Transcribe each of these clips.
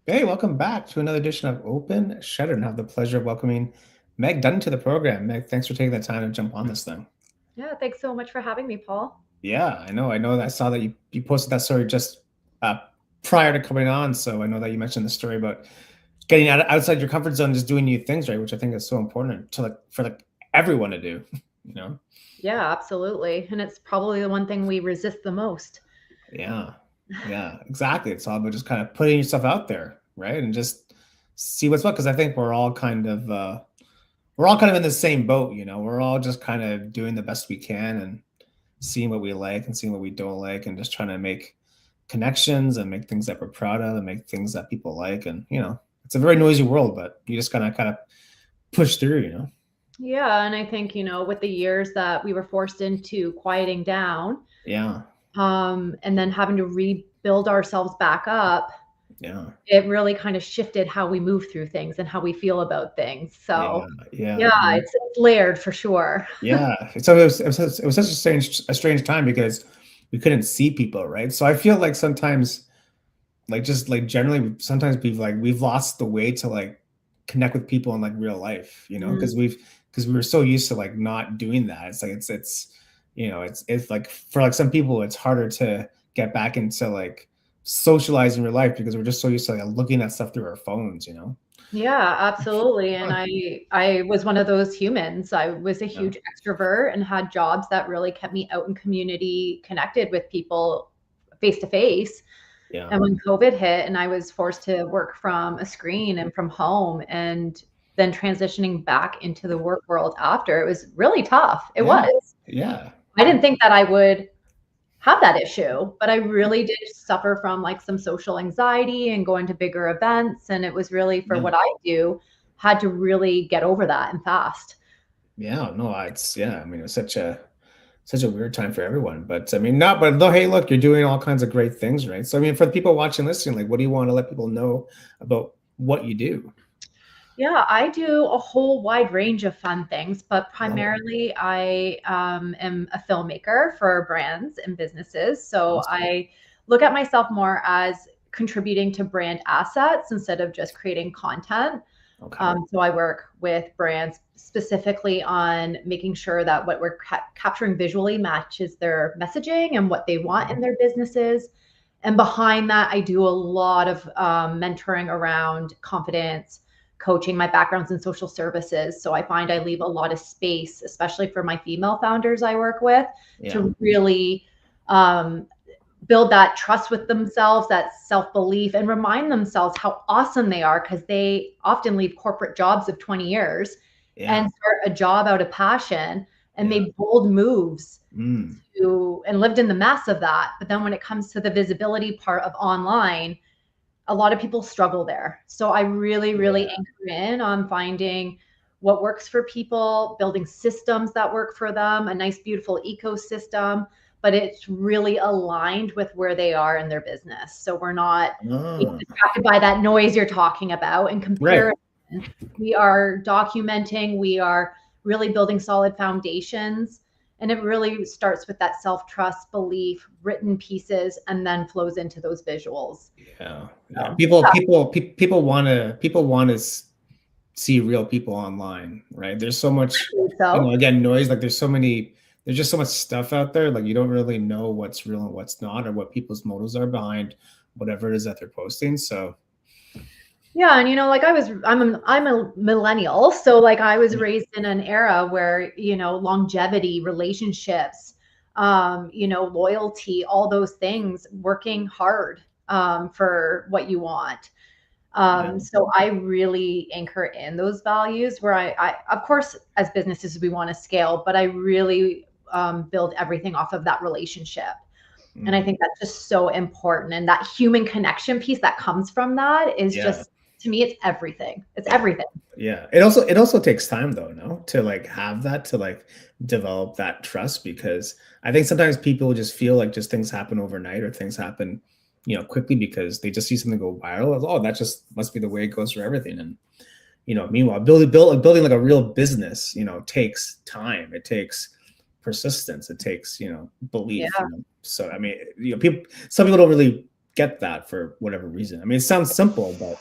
Hey, welcome back to another edition of Open Shutter and have the pleasure of welcoming Meg Dunn to the program. Meg, thanks for taking the time to jump on this thing. Yeah, thanks so much for having me, Paul. Yeah, I know. I saw that you posted that story just uh, prior to coming on. So I know that you mentioned the story about getting outside your comfort zone, just doing new things, right? Which I think is so important to for everyone to do, you know? Yeah, absolutely. And it's probably the one thing we resist the most. Yeah, yeah, exactly. It's all about just kind of putting yourself out there, right? And just see what's what. Because I think we're all kind of in the same boat, you know. We're all just kind of doing the best we can and seeing what we like and seeing what we don't like and just trying to make connections and make things that we're proud of and make things that people like. And, it's a very noisy world, but you just kind of push through, you know? Yeah, and I think, with the years that we were forced into quieting down, Yeah. and then having to rebuild ourselves back up, Yeah. it really kind of shifted how we move through things and how we feel about things. Yeah. So, Yeah. yeah, it's layered for sure. Yeah. So it was such a strange time because we couldn't see people, right? So I feel like sometimes like just like generally sometimes we've lost the way to like connect with people in like real life, Mm. because we were so used to like not doing that. It's like it's like for like some people it's harder to get back into like socializing real life because we're just so used to like looking at stuff through our phones, you know? Yeah, absolutely. And I was one of those humans. I was a Yeah. huge extrovert and had jobs that really kept me out in community, connected with people face to face. Yeah. And when COVID hit and I was forced to work from a screen and from home and then transitioning back into the work world after, it was really tough. It Yeah. was. Yeah. I didn't think that I would have that issue, but I really did suffer from like some social anxiety and going to bigger events. And it was really for Yeah. what I do, had to really get over that and fast. Yeah. No, it's yeah. I mean, it was such a weird time for everyone. But I mean, not, but though, hey, look, you're doing all kinds of great things, right? So, I mean, for the people watching, listening, like, what do you want to let people know about what you do? Yeah, I do a whole wide range of fun things, but Love it. primarily I am a filmmaker for brands and businesses. So Awesome. I look at myself more as contributing to brand assets instead of just creating content. Okay. So I work with brands specifically on making sure that what we're capturing visually matches their messaging and what they want in their businesses. And behind that, I do a lot of mentoring around confidence, coaching. My background's in social services. So I find I leave a lot of space, especially for my female founders I work with, Yeah. to really um, build that trust with themselves, that self belief, and remind themselves how awesome they are because they often leave corporate jobs of 20 years Yeah. and start a job out of passion and Yeah. made bold moves Mm. to and lived in the mess of that. But then when it comes to the visibility part of online, a lot of people struggle there. So I really, really Yeah. anchor in on finding what works for people, building systems that work for them, a nice, beautiful ecosystem, but it's really aligned with where they are in their business. So we're not being Oh, distracted by that noise you're talking about and right. comparison. We are documenting, we are really building solid foundations. And it really starts with that self trust, belief, written pieces, and then flows into those visuals. Yeah. Yeah. So, People want to see real people online, right? There's so much, so again, noise. Like there's just so much stuff out there. Like you don't really know what's real and what's not, or what people's motives are behind whatever it is that they're posting. So yeah, and like I'm a millennial, so like I was yeah, raised in an era where longevity, relationships, loyalty, all those things, working hard for what you want. yeah, So I really anchor in those values where I of course, as businesses, we want to scale, but I really build everything off of that relationship. And I mm, think that's just so important. And that human connection piece that comes from that is yeah, just, to me, it's everything. It's yeah, everything. yeah. It also takes time though, no, to like have that to like develop that trust because I think sometimes people just feel like just things happen overnight or things happen, quickly because they just see something go viral. Oh, that just must be the way it goes for everything. And meanwhile, building like a real business, takes time. It takes persistence. It takes, belief. Yeah. So I mean, some people don't really get that for whatever reason. I mean, it sounds simple, but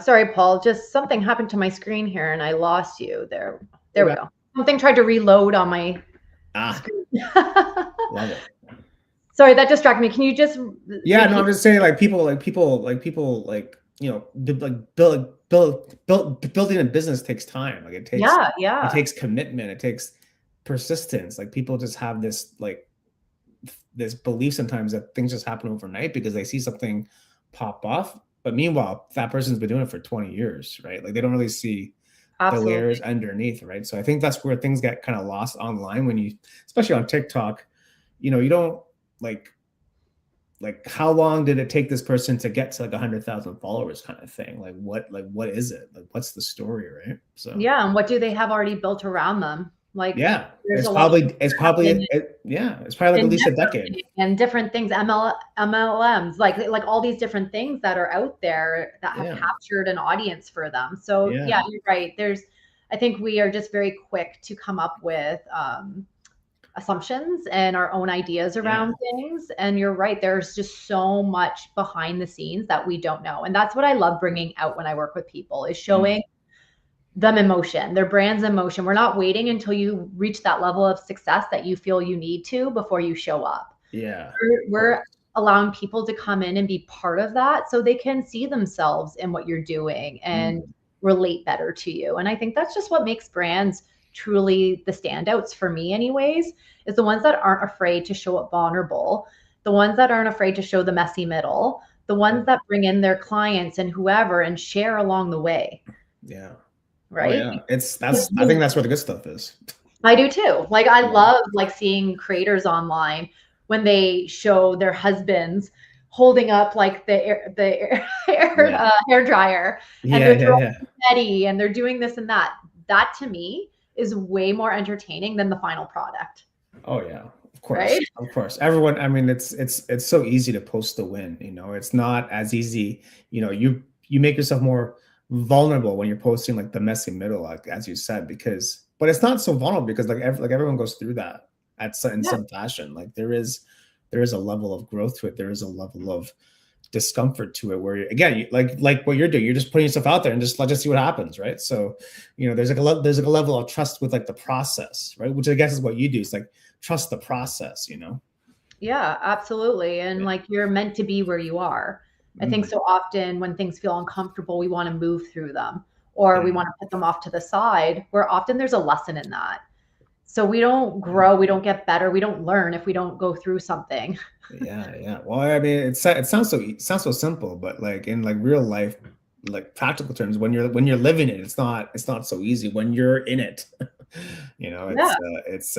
Sorry, Paul, just something happened to my screen here and I lost you there. There we okay. go. Something tried to reload on my Ah, screen. love it. Sorry, that distracted me. Can you just Yeah, no, I'm repeat? just saying, like people, building a business takes time. Like Yeah, it yeah, takes commitment, it takes persistence. Like people just have this belief sometimes that things just happen overnight because they see something pop off. But meanwhile, that person's been doing it for 20 years, right? Like they don't really see the layers absolutely. underneath, right? So I think that's where things get kind of lost online when you, especially on TikTok, you don't like how long did it take this person to get to like 100,000 followers kind of thing? What is it? Like what's the story, right? So Yeah, and what do they have already built around them? Like yeah, there's a lot of things it's that happen probably yeah, it's probably like at in least a decade. networking and different things, MLMs, like all these different things that are out there that have Yeah, captured an audience for them. So yeah, yeah, you're right. I think we are just very quick to come up with assumptions and our own ideas yeah, around things. And you're right, there's just so much behind the scenes that we don't know. And that's what I love bringing out when I work with people is mm, showing them emotion, their brand's emotion. We're not waiting until you reach that level of success that you feel you need to before you show up. yeah, We're, of course. we're allowing people to come in and be part of that so they can see themselves in what you're doing and Mm, relate better to you. And I think that's just what makes brands truly the standouts for me, anyways, is the ones that aren't afraid to show up vulnerable, the ones that aren't afraid to show the messy middle, the ones mm, that bring in their clients and whoever and share along the way, yeah. Oh right? yeah. I think that's where the good stuff is. I do too. Like I Yeah. love like seeing creators online when they show their husbands holding up like Yeah. hair dryer and Yeah, they're yeah, throwing yeah. confetti and they're doing this and that. That to me is way more entertaining than the final product, Oh yeah, of right? course, of course. Everyone, I mean, it's so easy to post the win. It's not as easy. You make yourself more vulnerable when you're posting like the messy middle, like as you said, because but it's not so vulnerable because like everyone goes through that in Yeah. some fashion. Like there is a level of growth to it. There is a level of discomfort to it where again like what you're doing, you're just putting yourself out there and just let's just see what happens, right? So there's like a level of trust with like the process, right? Which I guess is what you do. It's like trust the process. Yeah, absolutely. And Yeah. like you're meant to be where you are. I think Mm, so often when things feel uncomfortable, we want to move through them or we yeah, want to put them off to the side, where often there's a lesson in that. So we don't grow, we don't get better, we don't learn if we don't go through something. yeah. Well, I mean, it sounds so simple, but like in like real life, like practical terms, when you're living it, it's not so easy when you're in it. Yeah. It's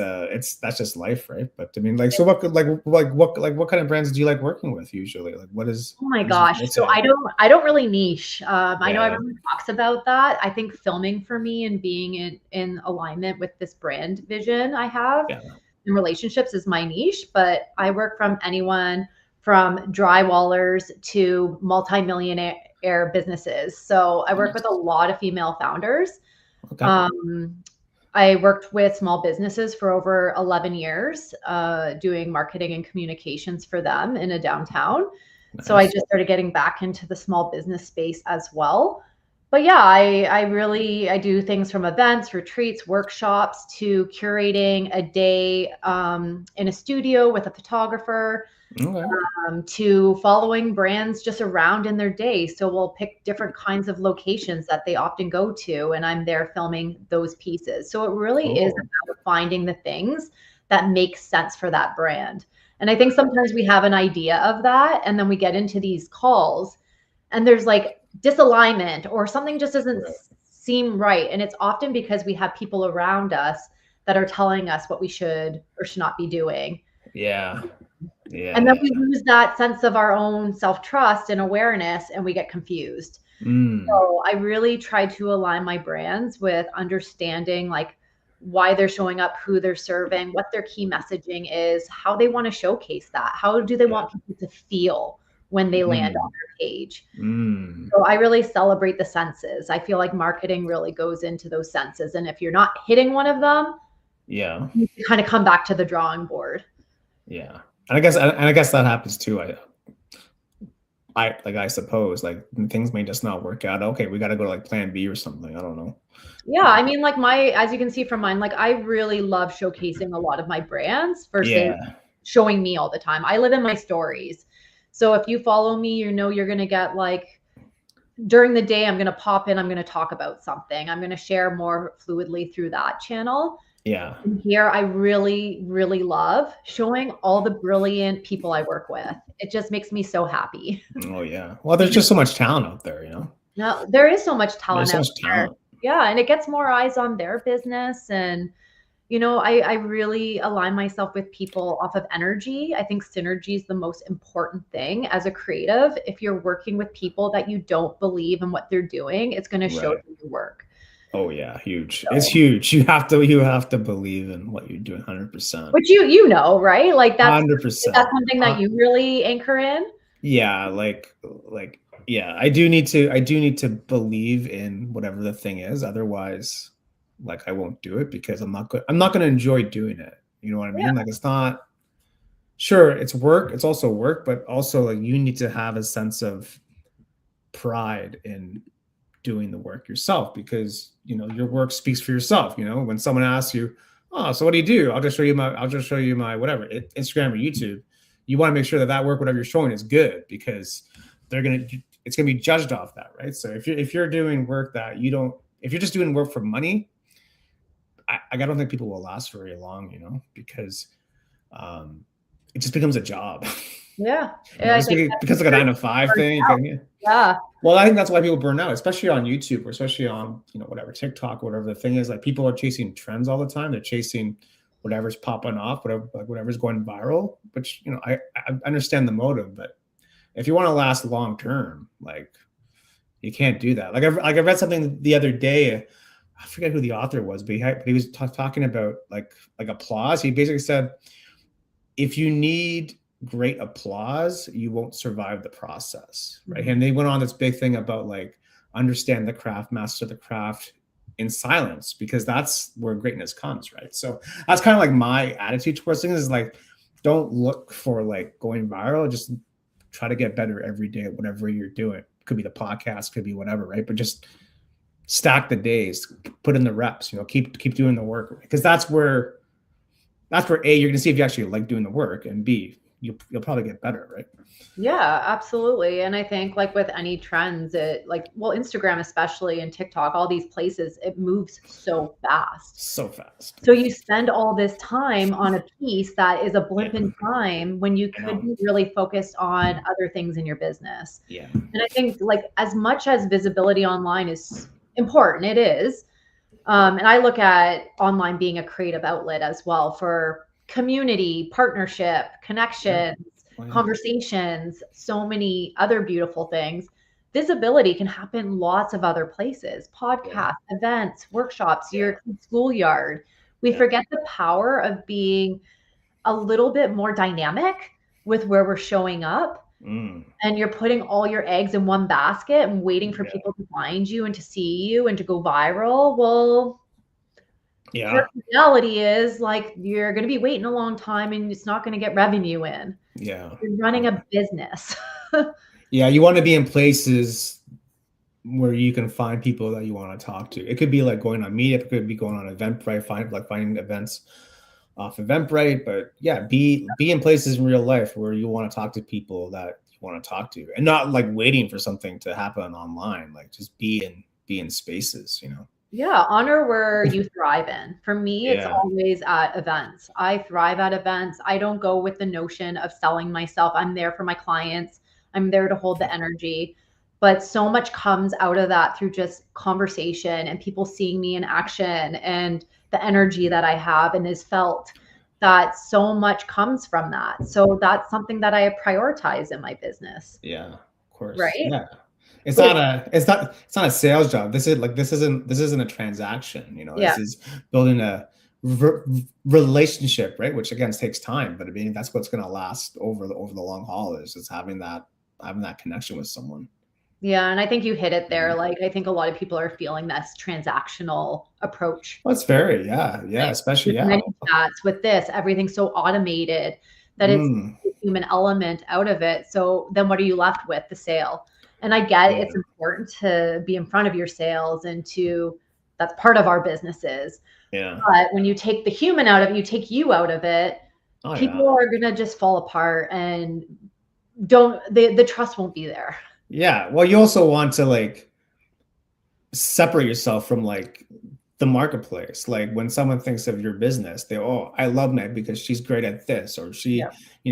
that's just life, right? But I mean, like, so what kind of brands do you like working with usually? Like, Oh my what is your gosh. So forte? I don't really niche. I know Yeah, yeah, everyone talks about that. I think filming for me and being in alignment with this brand vision I have yeah. in relationships is my niche, but I work from anyone from drywallers to multimillionaire businesses. So I work with a Nice. lot of female founders. Okay. Um, I worked with small businesses for over 11 years, doing marketing and communications for them in a downtown. So I Nice. just started getting back into the small business space as well. But yeah, I do things from events, retreats, workshops to curating a day in a studio with a photographer, Okay. to following brands just around in their day. So we'll pick different kinds of locations that they often go to, and I'm there filming those pieces. So it really is Cool. about finding the things that make sense for that brand. And I think sometimes we have an idea of that, and then we get into these calls, and there's like disalignment or something just doesn't Right. seem right. And it's often because we have people around us that are telling us what we should or should not be doing. Yeah. Yeah. And then Yeah. we lose that sense of our own self-trust and awareness and we get confused. Mm. So I really try to align my brands with understanding like why they're showing up, who they're serving, what their key messaging is, how they want to showcase that. How do they Yeah. want people to feel when they land on Mm. their page? Mm. So I really celebrate the senses. I feel like marketing really goes into those senses. And if you're not hitting one of them, Yeah. you kind of come back to the drawing board. Yeah. And I guess that happens too. I suppose like things may just not work out. Okay, we got to go to like plan B or something. I don't know. Yeah, I mean, like as you can see from mine, like I really love showcasing a lot of my brands versus Yeah. showing me all the time. I live in my stories. So if you follow me, you know you're going to get like during the day, I'm going to pop in, I'm going to talk about something. I'm going to share more fluidly through that channel. Yeah. And here, I really, really love showing all the brilliant people I work with. It just makes me so happy. Oh yeah. Well, there's just so much talent out there, you know. No, there is so much There's talent so out much there. talent. Yeah, and it gets more eyes on their business. And, you know, I really align myself with people off of energy. I think synergy is the most important thing as a creative. If you're working with people that you don't believe in what they're doing, it's going to show Right. through your work. Oh yeah, huge. It's So, huge. You have to believe in what you're doing 100%. which you know, right? Like that's 100%. something that you really anchor in. Yeah, like yeah, I do need to believe in whatever the thing is. Otherwise, like I won't do it because I'm not going to enjoy doing it. You know what I Yeah. mean? Like it's not sure, it's work, it's also work, but also like you need to have a sense of pride in doing the work yourself because your work speaks for yourself. When someone asks you, oh, so what do you do? I'll just show you my whatever, Instagram or YouTube. You want to make sure that work, whatever you're showing, is good because it's gonna be judged off that, right? So if you're doing work that you don't if you're just doing work for money, I don't think people will last very long, because um it just becomes a job. Yeah. And You know, I just think because like a 9 to 5 that's thing. out. Yeah. Well, I think that's why people burn out, especially on YouTube or especially on, whatever, TikTok or whatever the thing is. Like people are chasing trends all the time. They're chasing whatever's popping off, whatever's going viral, which, I understand the motive, but if you want to last long term, like you can't do that. I read something the other day. I forget who the author was, but he was talking about like applause. He basically said, if you need great applause, you won't survive the process, right? Mhm. And they went on this big thing about like understand the craft, master the craft in silence, because that's where greatness comes, right? So that's kind of like my attitude towards things is like, don't look for like going viral, just try to get better every day at whatever you're doing. Could be the podcast, could be whatever, right? But just stack the days, put in the reps, keep doing the work, because that's where A, you're going to see if you actually like doing the work, and B, you'll probably get better, right? Yeah, absolutely. And I think like with any trends, well, Instagram especially and TikTok, all these places, it moves so fast. So fast. So you spend all this time on a piece that is a Yeah, blip in time when you I could know. be really focused on other things in your business. Yeah, And I think like as much as visibility online is important, it is. And I look at online being a creative outlet as well for community, partnership, yeah, connections, oh, yeah, conversations, so many other beautiful things. Visibility can happen lots of other places, yeah, podcasts, events, workshops, yeah, your schoolyard. We yeah. forget the power of being a little bit more dynamic with where we're showing up, Mm, and you're putting all your eggs in one basket and waiting for yeah, people to find you and to see you and to go viral. Well, yeah, part of the reality is like you're going to be waiting a long time and it's not going to get revenue in. yeah, You're running yeah. a business. Yeah, you want to be in places where you can find people that you want to talk to. It could be like going on Meetup, it could be going on Eventbrite, finding events off Eventbrite, but yeah, be in places in real life where you want to talk to people that you want to talk to, and not like waiting for something to happen online. Like just be in spaces. Yeah, honor where you thrive in. For me, it's Yeah, always at events. I thrive at events. I don't go with the notion of selling myself. I'm there for my clients. I'm there to hold the energy. But so much comes out of that through just conversation and people seeing me in action and the energy that I have and is felt, that so much comes from that. So that's something that I prioritize in my business, yeah, of course. right? Yeah. It's But not a sales job. This isn't a transaction. yeah. This is building a relationship, right? Which again takes time, but I mean that's what's going to last over the long haul is having that connection with someone. Yeah, and I think you hit it there. Mhm. Like, I think a lot of people are feeling this transactional approach. Well, it's very, yeah, yeah, Like, especially with yeah. many chats, with this, everything's so automated that it's Mm, if human element out of it. So then what are you left with? The sale. And I get Yeah. it's important to be in front of your sales and that's part of our businesses. Yeah. But when you take the human out of it, you take you out of it, Oh yeah. people are gonna just fall apart and the trust won't be there. Yeah. Well, you also want to like separate yourself from like the marketplace. Like when someone thinks of your business, they, oh, I love Meg because she's great at this, or Yeah.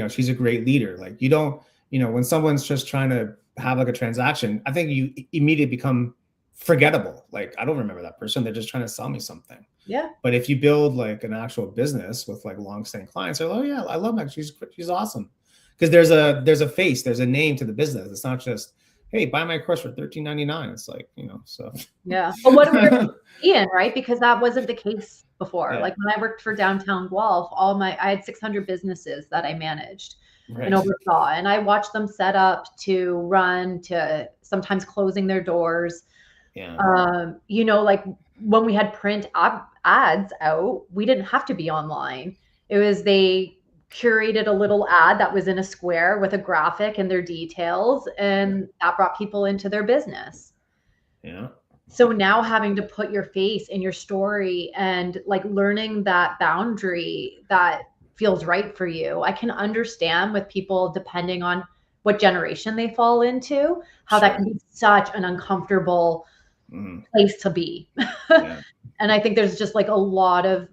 she's a great leader. Like you don't, when someone's just trying to have like a transaction, I think you immediately become forgettable. Like I don't remember that person. They're just trying to sell me something. Yeah. But if you build like an actual business with like long-standing clients, they're like, oh yeah, I love Meg. She's awesome. Because there's a face, there's a name to the business. It's not just, hey, buy my course for $13.99. It's like, so yeah. But what are we in, right? Because that wasn't the case before. Yeah. Like when I worked for downtown Guelph, I had 600 businesses that I managed Right. and oversaw, and I watched them set up to run to sometimes closing their doors. Yeah. Like when we had print ads out, we didn't have to be online. It was they curated a little ad that was in a square with a graphic and their details, and that brought people into their business. Yeah. So now having to put your face in your story and like learning that boundary that feels right for you. I can understand with people depending on what generation they fall into, how that can be such an uncomfortable place to be. Yeah. And I think there's just like a lot of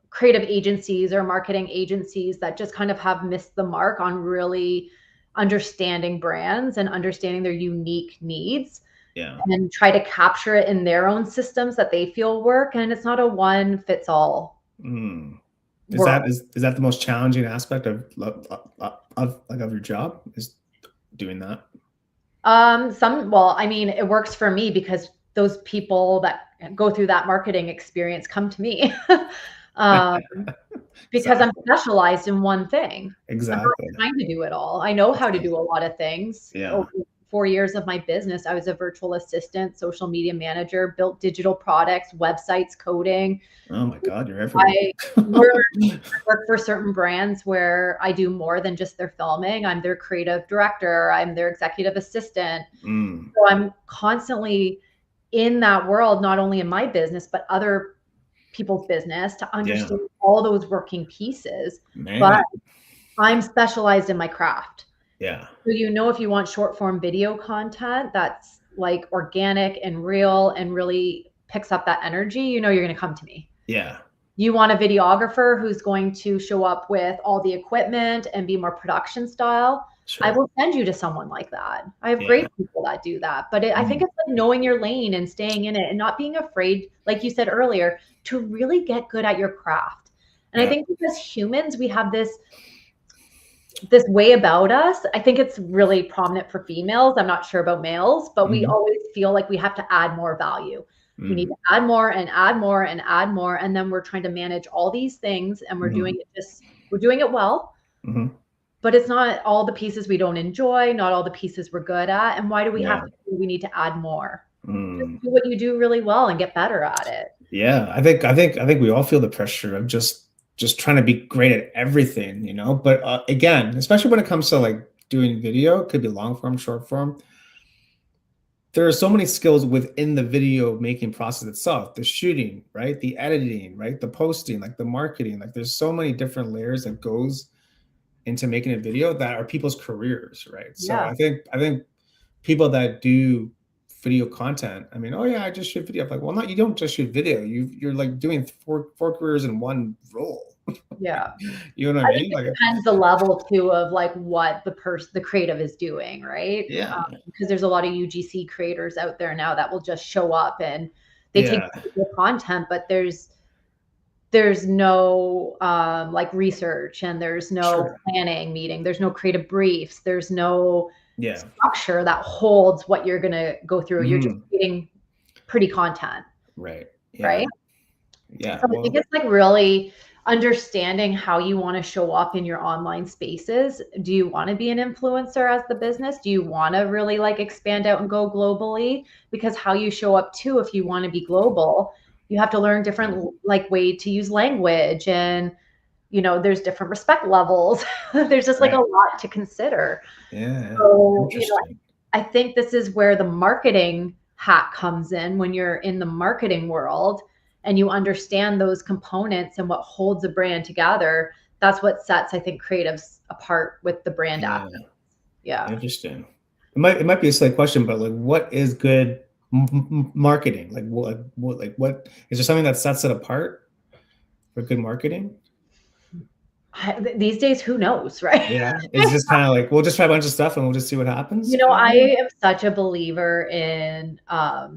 creative agencies or marketing agencies that just kind of have missed the mark on really understanding brands and understanding their unique needs. Yeah. And try to capture it in their own systems that they feel work. And it's not a one fits all. Is that the most challenging aspect of your job, is doing that? It works for me because those people that go through that marketing experience come to me. Because Exactly. I'm specialized in one thing. Exactly. I'm not trying to do it all. I know how to do a lot of things. Yeah. Over 4 years of my business, I was a virtual assistant, social media manager, built digital products, websites, coding. Oh my God, you're everywhere. I work for certain brands where I do more than just their filming. I'm their creative director. I'm their executive assistant. So I'm constantly in that world, not only in my business, but other people's business, to understand all those working pieces. Man. But I'm specialized in my craft. Yeah. So if you want short form video content that's like organic and real and really picks up that energy, you're going to come to me. Yeah. You want a videographer who's going to show up with all the equipment and be more production style. Sure. I will send you to someone like that. I have great people that do that. But I think it's like knowing your lane and staying in it and not being afraid, like you said earlier, to really get good at your craft. And I think because humans, we have this way about us. I think it's really prominent for females. I'm not sure about males, but we always feel like we have to add more value. We need to add more and add more and add more. And then we're trying to manage all these things and we're doing it well. But it's not all the pieces we don't enjoy, not all the pieces we're good at. And why do we have to? We need to add more. Just do what you do really well and get better at it. Yeah, I think we all feel the pressure of just trying to be great at everything, But again, especially when it comes to like doing video, it could be long form, short form. There are so many skills within the video making process itself, the shooting, right? The editing, right? The posting, like the marketing, like there's so many different layers that goes into making a video that are people's careers, right? So I think people that do video content, I mean, oh yeah, I just shoot video. I'm like, well, you don't just shoot video. You're like doing four careers in one role. Yeah. You know what I mean? It depends the level too of like what the creative is doing, right? Yeah. Because there's a lot of UGC creators out there now that will just show up and they take the content, but there's no like research and there's no planning meeting. There's no creative briefs. There's no structure that holds what you're going to go through. You're just getting pretty content. Right. Yeah. Right. Yeah. So I think it's like really understanding how you want to show up in your online spaces. Do you want to be an influencer as the business? Do you want to really like expand out and go globally? Because how you show up too, if you want to be global, you have to learn different like way to use language and there's different respect levels. There's just like a Right. lot to consider. Yeah. So, Interesting. I think this is where the marketing hat comes in when you're in the marketing world and you understand those components and what holds a brand together. That's what sets, I think, creatives apart with the brand Yeah. assets. Yeah. Interesting. It might be a slight question, but like, what is good marketing? Like, what is there something that sets it apart for good marketing? These days, who knows, right? Yeah, it's just kind of like we'll just try a bunch of stuff and we'll just see what happens, kind of I thing. am such a believer in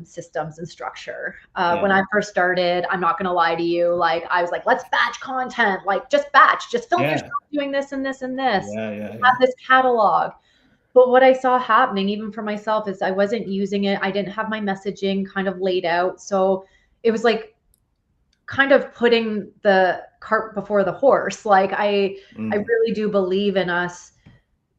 systems and structure. When Yeah, I first started, I'm not going to lie to you, like I was like, let's batch content, like just batch, just film yourself yeah, doing this and this and this, yeah, yeah, have yeah. this catalog. But what I saw happening, even for myself, is I wasn't using it. I didn't have my messaging kind of laid out. So it was like kind of putting the cart before the horse. Like I Mm, really do believe in us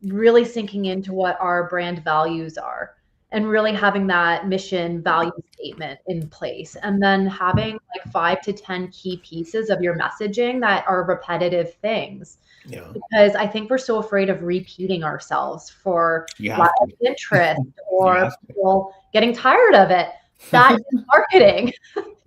really sinking into what our brand values are and really having that mission value statement in place, and then having like 5 to 10 key pieces of your messaging that are repetitive things, yeah, because I think we're so afraid of repeating ourselves for you lack have to. of interest You or have people getting tired of it. That to. is marketing.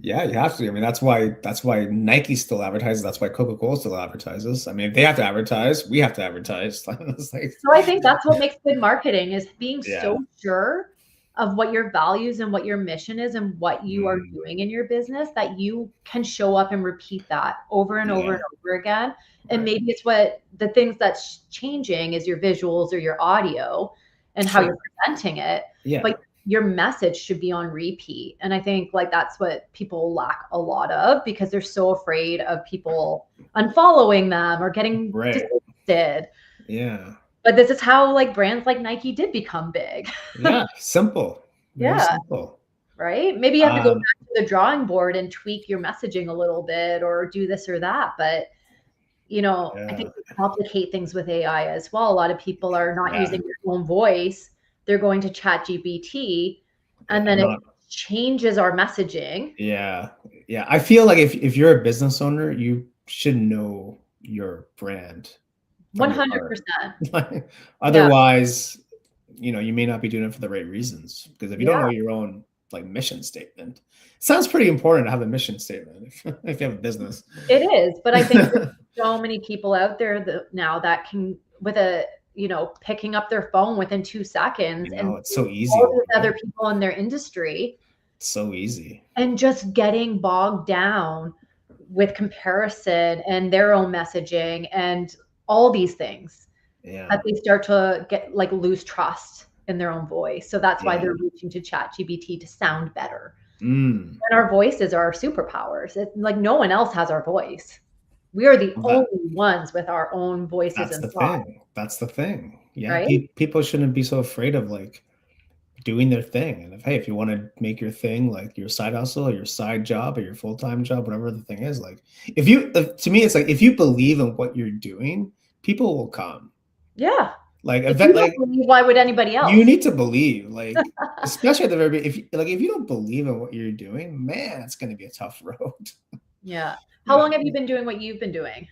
Yeah, you have to. I mean, that's why Nike still advertises. That's why Coca-Cola still advertises. I mean, if they have to advertise, we have to advertise. It's like, So I think that's what makes good marketing, is being yeah. so sure of what your values and what your mission is and what you are Mm, doing in your business that you can show up and repeat that over and over and yeah, over again. And right. maybe it's what the things that's changing is your visuals or your audio and how Sure. you're presenting it, Yeah. but your message should be on repeat. And I think like that's what people lack a lot of because they're so afraid of people unfollowing them or getting Right. disinterested. Yeah. But this is how like brands like Nike did become big. Yeah. Simple. Very Yeah, simple. right? Maybe you have to go Um, back to the drawing board and tweak your messaging a little bit or do this or that, but I yeah. think we complicate things with AI as well. A lot of people are not Yeah. using their own voice. They're going to ChatGPT Yeah. and then it Not. changes our messaging. Yeah. Yeah. I feel like if you're a business owner, you should know your brand from your heart. 100%. Yeah. Otherwise, you may not be doing it for the right reasons. Because if you don't Yeah, know your own like mission statement, it sounds pretty important to have a mission statement if you have a business. it is. But I think there's so many people out there that now that can with picking up their phone within 2 seconds and It's see so all easy, these right? other people in their industry It's so easy. and just getting bogged down with comparison and their own messaging and all these things that Yeah. they start to get like lose trust in their own voice. So that's why Yeah. they're reaching to ChatGPT to sound better. Mm. And our voices are our superpowers. It's like no one else has our voice. We are the That only ones with our own voices that's and the thoughts, thing. That's the thing. Yeah. right? People shouldn't be so afraid of like doing their thing. And if you want to make your thing like your side hustle or your side job or your full-time job, whatever the thing is, like to me, it's like if you believe in what you're doing, people will come. Yeah. Like If you don't like believe, why would anybody you else? need to believe, like especially at the very if you don't believe in what you're doing, man, it's gonna be a tough road. Yeah. How Yeah. long have you been doing what you've been doing?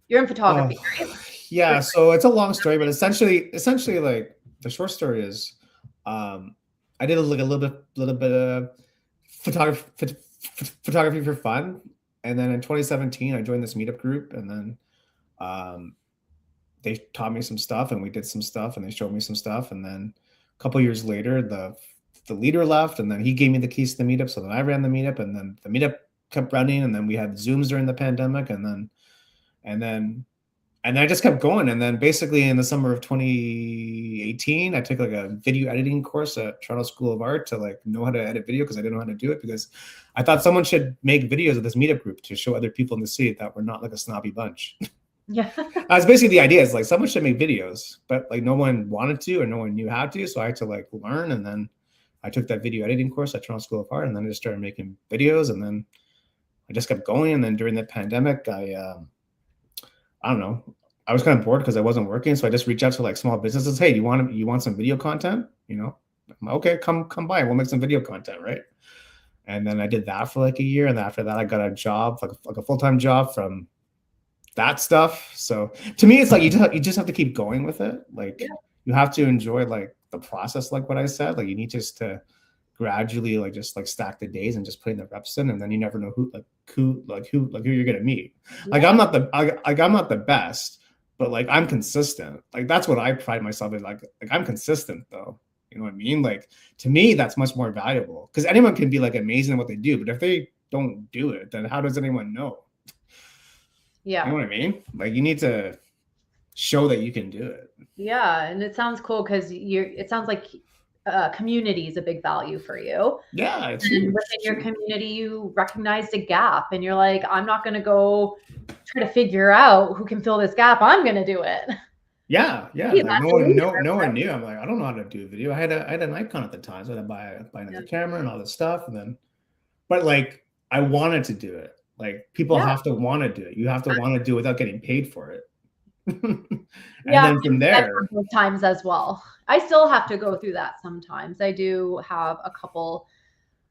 You're in Oh, photography, right? yeah. So it's a long story, but essentially, like the short story is, I did like a little bit of photography for fun, and then in 2017, I joined this meetup group, and then um, they taught me some stuff, and we did some stuff, and they showed me some stuff, and then a couple years later, the leader left, and then he gave me the keys to the meetup, so then I ran the meetup, and then the meetup kept running, and then we had Zooms during the pandemic, and then and I just kept going. And then basically in the summer of 2018, I took like a video editing course at Toronto School of Art to like know how to edit video because I didn't know how to do it because I thought someone should make videos of this meetup group to show other people in the city that we're not like a snobby bunch. Yeah. That's basically the idea is like someone should make videos, but like no one wanted to or no one knew how to. So I had to like learn. And then I took that video editing course at Toronto School of Art and then I just started making videos and then I just kept going. And then during the pandemic, I don't know. I was kind of bored because I wasn't working, so I just reached out to like small businesses. Hey, do you want some video content? Okay, come by. We'll make some video content, right? And then I did that for like a year, and after that, I got a job, like a full time job from that stuff. So to me, it's like you just have to keep going with it. Like Yeah. you have to enjoy like the process, like what I said. Like you need just to gradually like just like stack the days and just putting the reps in, and then you never know who you're gonna meet. Like Yeah. I'm not the best, but like I'm consistent. Like that's what I pride myself in. Like I'm consistent though. You know what I mean? Like to me, that's much more valuable because anyone can be like amazing at what they do, but if they don't do it, then how does anyone know? You Yeah. know what I mean? Like you need to show that you can do it. Yeah. And it sounds cool because it sounds like community is a big value for you. Yeah, it's And huge. within It's your huge. community, you recognized a gap and you're like, I'm not going to go try to figure out who can fill this gap. I'm going to do it. Yeah, yeah. Hey, Like that's a leader. no one knew. I'm like, I don't know how to do a video. I had an icon at the time, so I had to buy Yeah. another camera and all this stuff. And then, but like, I wanted to do it. Like, people Yeah. have to want to do it. You have to want to do it without getting paid for it. And Yeah. then from I've had there, those times as well. I still have to go through that sometimes. I do have a couple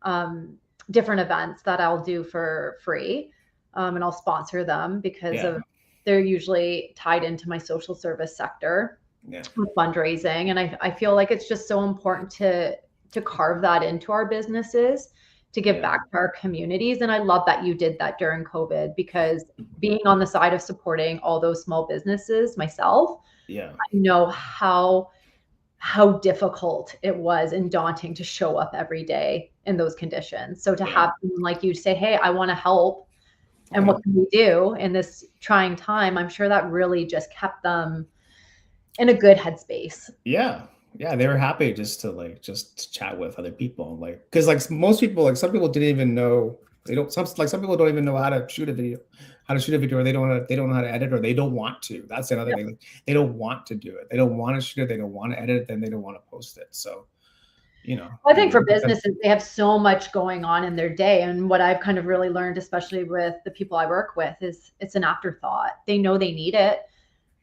um, different events that I'll do for free, and I'll sponsor them because yeah, of they're usually tied into my social service sector yeah, with fundraising, and I feel like it's just so important to carve that into our businesses to give yeah, back to our communities. And I love that you did that during COVID because being on the side of supporting all those small businesses myself, yeah, I know how difficult it was and daunting to show up every day in those conditions. So to yeah. have someone like you say, hey, I want to help. Oh And yeah, what can we do in this trying time? I'm sure that really just kept them in a good headspace. yeah, yeah. They were happy just to like just to chat with other people, like because like most people, like some people didn't even know they don't some people don't even know how to shoot a video, or they don't know how to edit, or they don't want to. That's another Yep. thing. Like, they don't want to do it. They don't want to shoot it. They don't want to edit it. Then they don't want to post it. So I I think for mean, businesses, they have so much going on in their day. And what I've kind of really learned, especially with the people I work with, is it's an afterthought. They know they need it.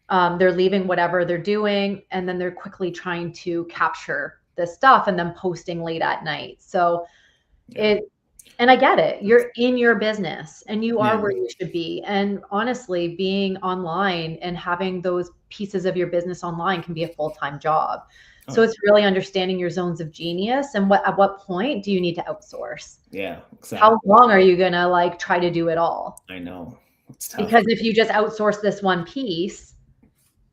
They're leaving whatever they're doing, and then they're quickly trying to capture this stuff and then posting late at night. So yeah, it, and I get it. You're in your business and you are yeah, where you should be. And honestly, being online and having those pieces of your business online can be a full-time job. oh So yeah, it's really understanding your zones of genius and at what point do you need to outsource? yeah, How exactly. long are you gonna like try to do it all? I know it's tough. Because if you just outsource this one piece,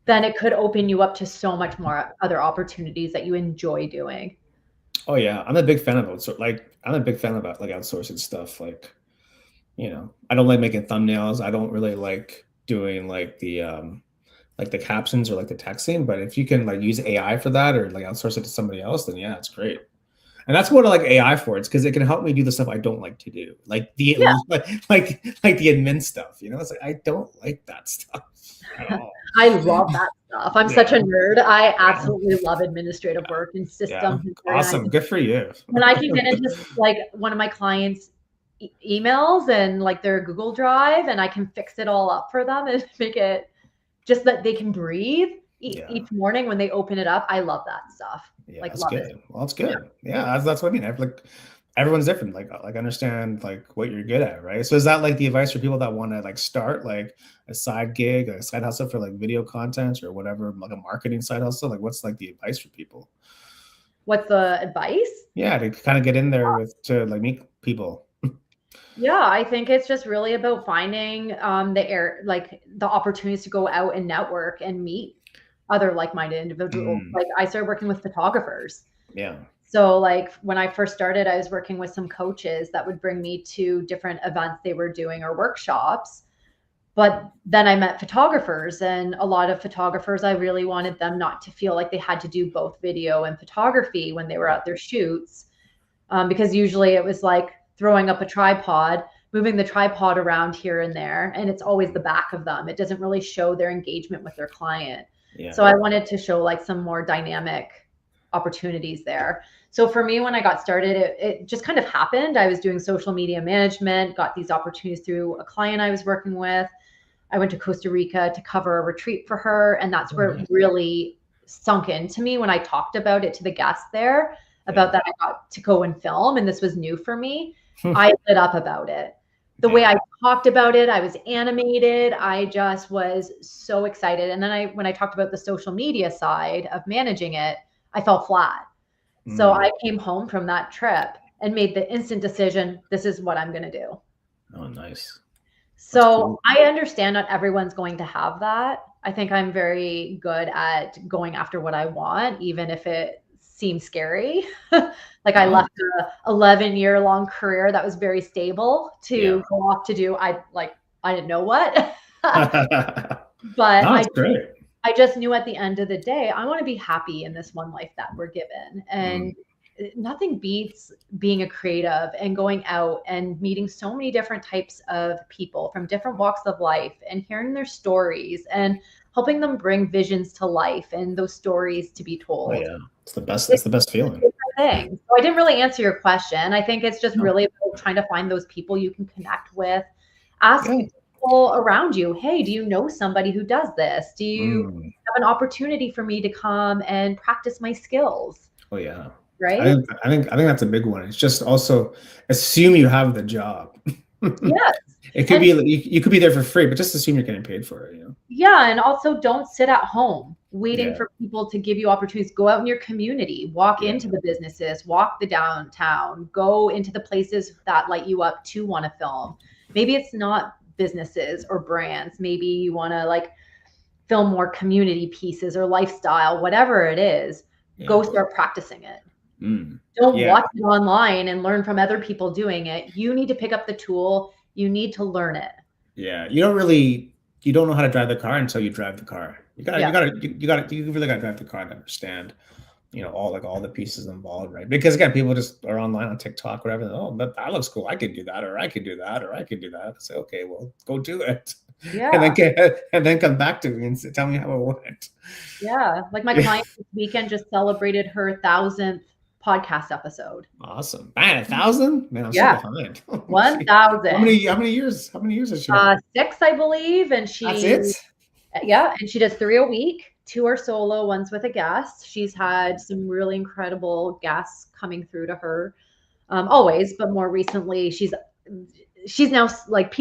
then it could open you up to so much more other opportunities that you enjoy doing. Oh yeah, I'm a big fan of outsourcing. Like I'm a big fan of like outsourcing stuff. Like I don't like making thumbnails. I don't really like doing like the captions or like the texting. But if you can like use AI for that or like outsource it to somebody else, then yeah, it's great. And that's what I like AI for. It's because it can help me do the stuff I don't like to do, like the Yeah. like the admin stuff. It's like I don't like that stuff at all. I love that stuff. I'm such Yeah, a nerd. I yeah, absolutely love administrative work and yeah. systems and Awesome. organizing. Good for you. When I can get into like one of my clients' emails and like their Google Drive, and I can fix it all up for them and make it just that they can breathe Yeah. each morning when they open it up. I love that stuff. Yeah, Like that's love it. good. Well, that's Yeah. good. Yeah, that's what I mean. Like everyone's different. Like understand like what you're good at, right? So is that like the advice for people that want to like start like a side gig, a side hustle for like video content or whatever, like a marketing side hustle? Like what's like the advice for people? What's the advice? Yeah, to kind of get in there with to like meet people. Yeah, I think it's just really about finding the opportunities to go out and network and meet other like-minded individuals. Mm, Like I started working with photographers. yeah. So like when I first started, I was working with some coaches that would bring me to different events they were doing or workshops. But then I met photographers, and a lot of photographers, I really wanted them not to feel like they had to do both video and photography when they were at their shoots. Because usually it was like throwing up a tripod, moving the tripod around here and there, and it's always the back of them. It doesn't really show their engagement with their client. Yeah. So I wanted to show like some more dynamic opportunities there. So for me, when I got started, it just kind of happened. I was doing social media management, got these opportunities through a client I was working with. I went to Costa Rica to cover a retreat for her, and that's Oh, where it nice. really sunk into me when I talked about it to the guests there, Yeah. about that I got to go and film, and this was new for me. I lit up about it. The way I Yeah. talked about it, I was animated. I just was so excited. And then when I talked about the social media side of managing it, I fell flat. So Mm. I came home from that trip and made the instant decision, this is what I'm going to do. Oh, nice. That's So cool. I understand not everyone's going to have that. I think I'm very good at going after what I want, even if it seems scary. Like I Wow. left a 11-year long career that was very stable Yeah. to go off to do I didn't know what. But No, it's great. I just knew at the end of the day, I want to be happy in this one life that we're given. Mm. And nothing beats being a creative and going out and meeting so many different types of people from different walks of life and hearing their stories and helping them bring visions to life and those stories to be Oh told. yeah. It's the best. It's It's the best a feeling. different thing. So I didn't really answer your question. I think it's just No. really about trying to find those people you can connect with. Ask Yeah. people around you, hey, do you know somebody who does this? Do you Mm. have an opportunity for me to come and practice my skills? Oh yeah. Right? I think that's a big one. It's just also assume you have the job. Yes. It could be And you could be there for free, but just assume you're getting paid for it, you know? yeah, and also don't sit at home waiting Yeah. for people to give you opportunities. Go out in your community, walk Yeah. into the businesses, walk the downtown, go into the places that light you up to want to film. Maybe it's not businesses or brands. Maybe you want to like film more community pieces or lifestyle, whatever it is. Go Yeah. start practicing it. Mm. Don't Yeah. watch it online and learn from other people doing it. You need to pick up the tool. You need to learn it. Yeah. You don't know how to drive the car until you drive the car. Yeah. You really gotta drive the car to understand, all the pieces involved, right? Because again, people just are online on TikTok, whatever. Oh, that looks cool. I could do that, or I could do that, or I could do that. I say, okay, well, go do it, and Yeah. then come back to me and tell me how it went. Yeah. Like my Yeah. client this weekend just celebrated her 1,000th podcast episode. Awesome, man. 1,000, man. I'm so Yeah. behind. Gee. 1,000. How many years? How many years has she done? 6, I believe. And That's it. yeah, and she does 3 a week. 2 are solo, one's with a guest. She's had some really incredible guests coming through to her, always, but more recently, she's now like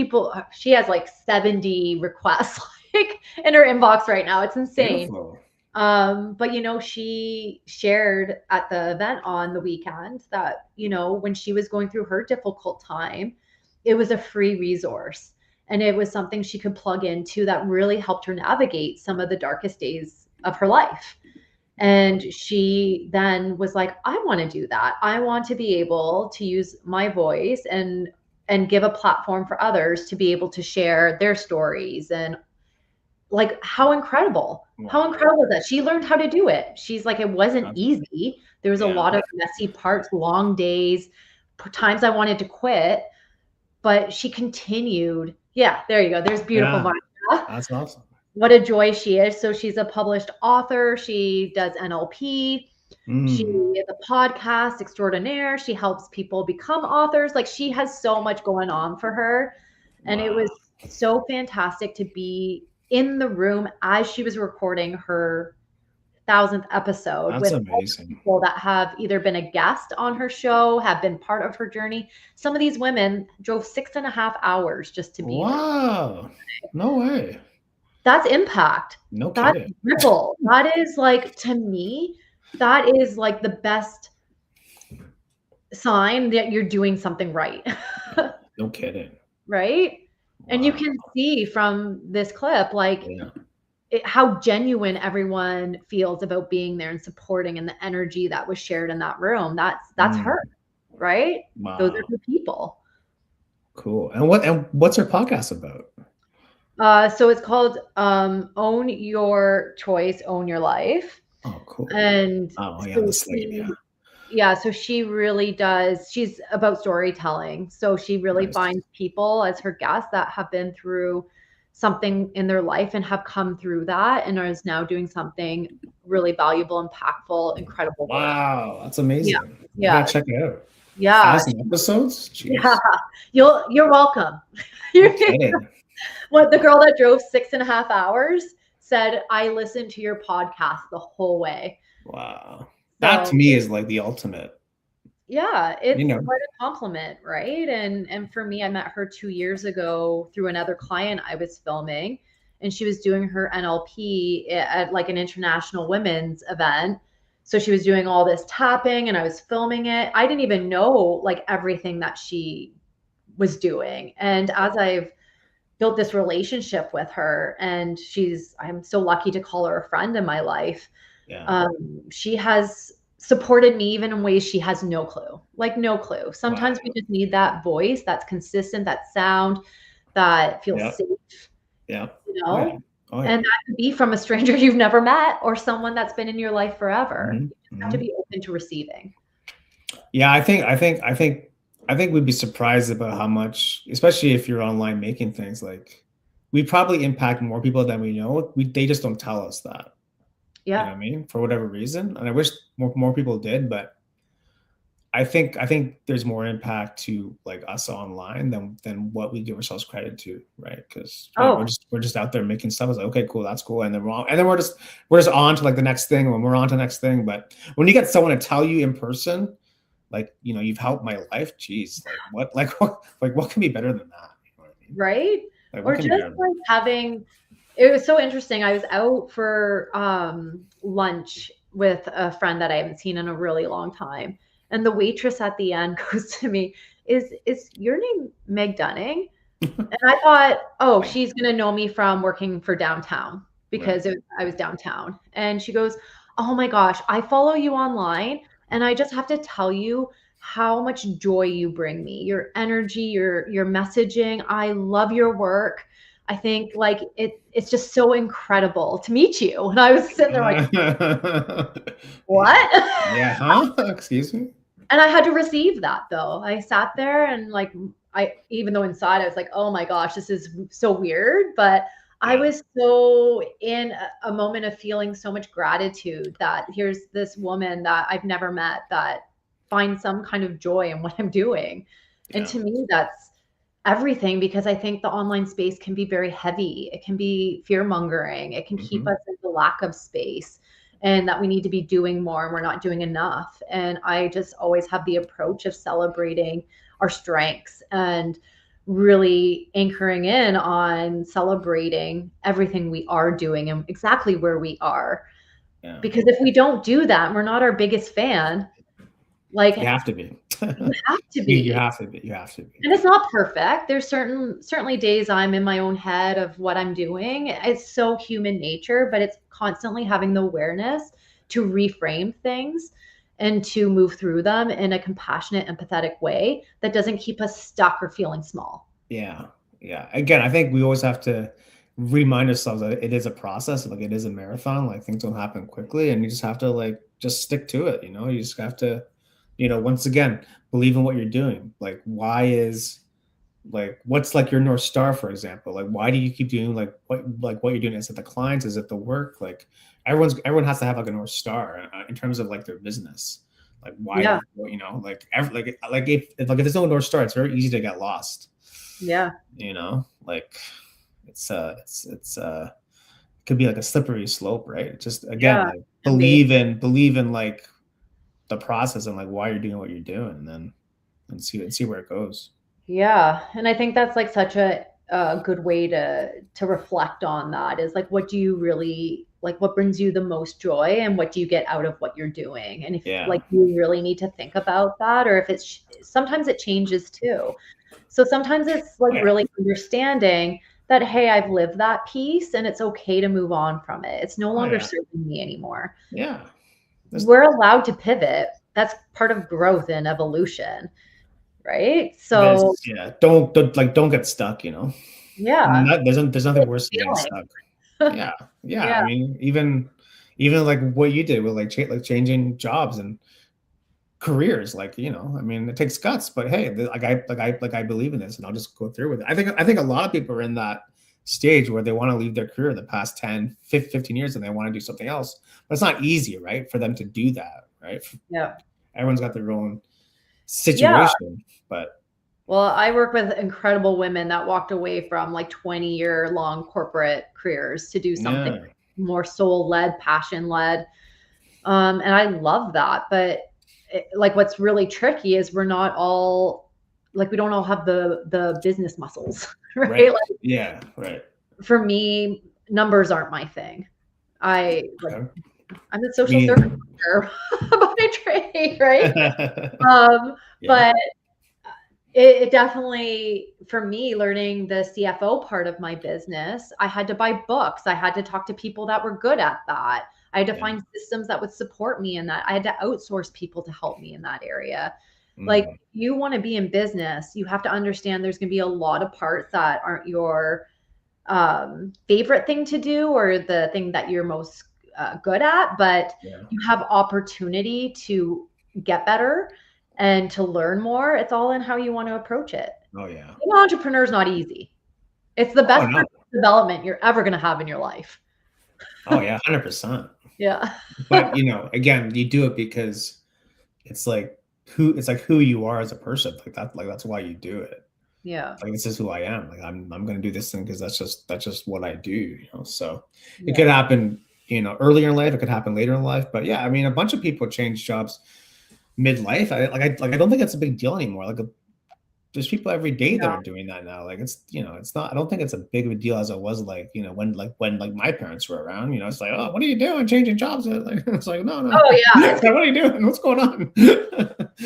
she has like 70 requests like in her inbox right now. It's insane. Beautiful. But she shared at the event on the weekend that, when she was going through her difficult time, it was a free resource and it was something she could plug into that really helped her navigate some of the darkest days of her life. And she then was like, I want to do that. I want to be able to use my voice and give a platform for others to be able to share their stories. And like, how Wow. incredible is that? She learned how to do it. She's like, it wasn't That's- easy. There was a Yeah. lot of messy parts, long days, times I wanted to quit, but she continued. Yeah, there you go. There's beautiful Yeah. Martha. That's awesome. What a joy she is. So she's a published author. She does NLP. She Mm. is a podcast extraordinaire. She helps people become authors. Like she has so much going on for her. And it Wow. was so fantastic to be in the room as she was recording her 1,000th episode That's with all the amazing. people that have either been a guest on her show, have been part of her journey. Some of these women drove 6.5 hours just to be in the room. Wow. No way. That's impact. No That's kidding. ripple. That is like, to me, that is like the best sign that you're doing something right. No kidding. Right? And you Wow. can see from this clip, like Yeah. how genuine everyone feels about being there and supporting and the energy that was shared in that room. That's Mm. her, right? Those are Wow. the people. Cool. And what's her podcast about? So it's called Own Your Choice, Own Your Life. Oh, cool. And Oh, yeah, so the slate. Yeah. so she really does, she's about storytelling. So she really Nice. finds people as her guests that have been through something in their life and have come through that and is now doing something really valuable, impactful, incredible work. Wow. That's amazing. I Yeah. gotta check it out. Yeah. 1,000 episodes? Jeez. Yeah. You're welcome. No kidding. What the girl that drove 6.5 hours said, I listened to your podcast the whole way. Wow. That to me is like the ultimate. Yeah, you it's know? quite a compliment, right? And for me, I met her 2 years ago through another client I was filming, and she was doing her NLP at like an international women's event. So she was doing all this tapping and I was filming it. I didn't even know like everything that she was doing. And as I've built this relationship with her, and I'm so lucky to call her a friend in my life. Yeah. She has supported me even in ways she has no clue, like no clue. Wow. Sometimes we just need that voice that's consistent, that sound that feels Yeah. safe, Yeah. you Oh, yeah. know? Oh, yeah. And that could be from a stranger you've never met or someone that's been in your life forever. Mhm. You just have to Mhm. be open to receiving. Yeah, I think we'd be surprised about how much, especially if you're online making things, like we probably impact more people than we know. They just don't tell us that. You know Yeah. what I mean? For whatever reason. And I wish more people did, but I think there's more impact to like us online than what we give ourselves credit to, right? Because we're Oh, just out there making stuff. It's like, okay, cool, that's cool, and then we're just on to like the next thing when we're on to the next thing. But when you get someone to tell you in person, like, you've helped my life, geez, like what can be better than that? You know what I mean? right? Like what Or can be just better than like having it was so interesting. I was out for lunch with a friend that I haven't seen in a really long time. And the waitress at the end goes to me, is your name Meg Dunning? that? And I thought, oh, she's gonna know me from working for downtown Right. because I was downtown. And she goes, oh my gosh, I follow you online, and I just have to tell you how much joy you bring me. Your energy, your messaging. I love your work. I think like it's just so incredible to meet you. And I was sitting there like, what? Yeah, huh? Excuse me? And I had to receive that though. I sat there and like I even though inside I was like, "Oh my gosh, this is so weird," but I Yeah. was so in a moment of feeling so much gratitude that here's this woman that I've never met that finds some kind of joy in what I'm doing. And Yeah. to me that's everything because I think the online space can be very heavy. It can be fear-mongering. It can keep Mhm. us in the lack of space and that we need to be doing more and we're not doing enough. And I just always have the approach of celebrating our strengths and really anchoring in on celebrating everything we are doing and exactly where we are. Yeah. Because if we don't do that, we're not our biggest fan. Like You have to be. you have to You be. have to be. You have to be. And it's not perfect. There's certainly days I'm in my own head of what I'm doing. It's so human nature, but it's constantly having the awareness to reframe things and to move through them in a compassionate, empathetic way that doesn't keep us stuck or feeling small. Yeah. Yeah. Again, I think we always have to remind ourselves that it is a process, like it is a marathon, like things don't happen quickly, and you just have to like just stick to it, you just have to, once again, believe in what you're doing. Like what's like your North Star, for example? Like why do you keep doing like what you're doing? Is it the clients? Is it the work? Like everyone has to have like a North Star in terms of like their business. Like Yeah. why, like if there's no North Star, it's very easy to get lost. Yeah. Like it's it could be like a slippery slope, right? Just again, Yeah. like Can be. believe in like the process and like why you're doing what you're doing, and then and see where it goes. Yeah, and I think that's like such a good way to reflect on that is like what do you really like what brings you the most joy and what do you get out of what you're doing? And if like Yeah. you really need to think about that or if it's sometimes it changes too. So sometimes it's like Oh yeah. really understanding that hey, I've lived that piece and it's okay to move on from it. It's no Oh longer yeah. serving me anymore. Yeah. There's We're allowed to pivot. That's part of growth and evolution, right? So, there's yeah. Don't get stuck. yeah, There's nothing it's worse than getting feeling. stuck. Yeah. Yeah. I Yeah, mean, even like what you did with like changing jobs and careers, like, I mean, it takes guts, but hey, like I believe in this and I'll just go through with it. I think a lot of people are in that stage where they want to leave their career the past 10 15 years and they want to do something else, but it's not easy, right, for them to do that, right? yeah, Everyone's got their own yeah. situation, but Well, I work with incredible women that walked away from like 20-year-long corporate careers to do something yeah. more soul-led, passion-led. And I love that. But like what's really tricky is we're not all like we don't all have the business muscles, right? Right. Like Yeah. Right. for me, numbers aren't my thing. I like Okay. I'm a social Me service neither. worker by trade, right? Um, Yeah. but it definitely, for me, learning the CFO part of my business, I had to buy books. I had to talk to people that were good at that. I had to Yeah. find systems that would support me in that. I had to outsource people to help me in that area. Like, Mm. you want to be in business, you have to understand there's going to be a lot of parts that aren't your favorite thing to do or the thing that you're most good at, but Yeah. you have opportunity to get better and to learn more. It's all in how you want to approach it. Oh yeah. Being an entrepreneur is not easy. It's the Oh best no. personal development you're ever going to have in your life. Oh yeah. 100%. Yeah. But again, you do it because it's like it's like who you are as a person. Like that. Like that's why you do it. Yeah. Like this is who I am. Like I'm gonna do this thing because that's just what I do. So it Yeah. could happen. Earlier in life. It could happen later in life. But yeah, I mean, a bunch of people change jobs midlife. I don't think it's a big deal anymore. Like there's people every day that Yeah. are doing that now. Like it's not. I don't think it's a big of a deal as it was like when my parents were around. It's like, oh, what are you doing, changing jobs? Like it's like no, no. Oh, yeah. What are you doing? What's going on?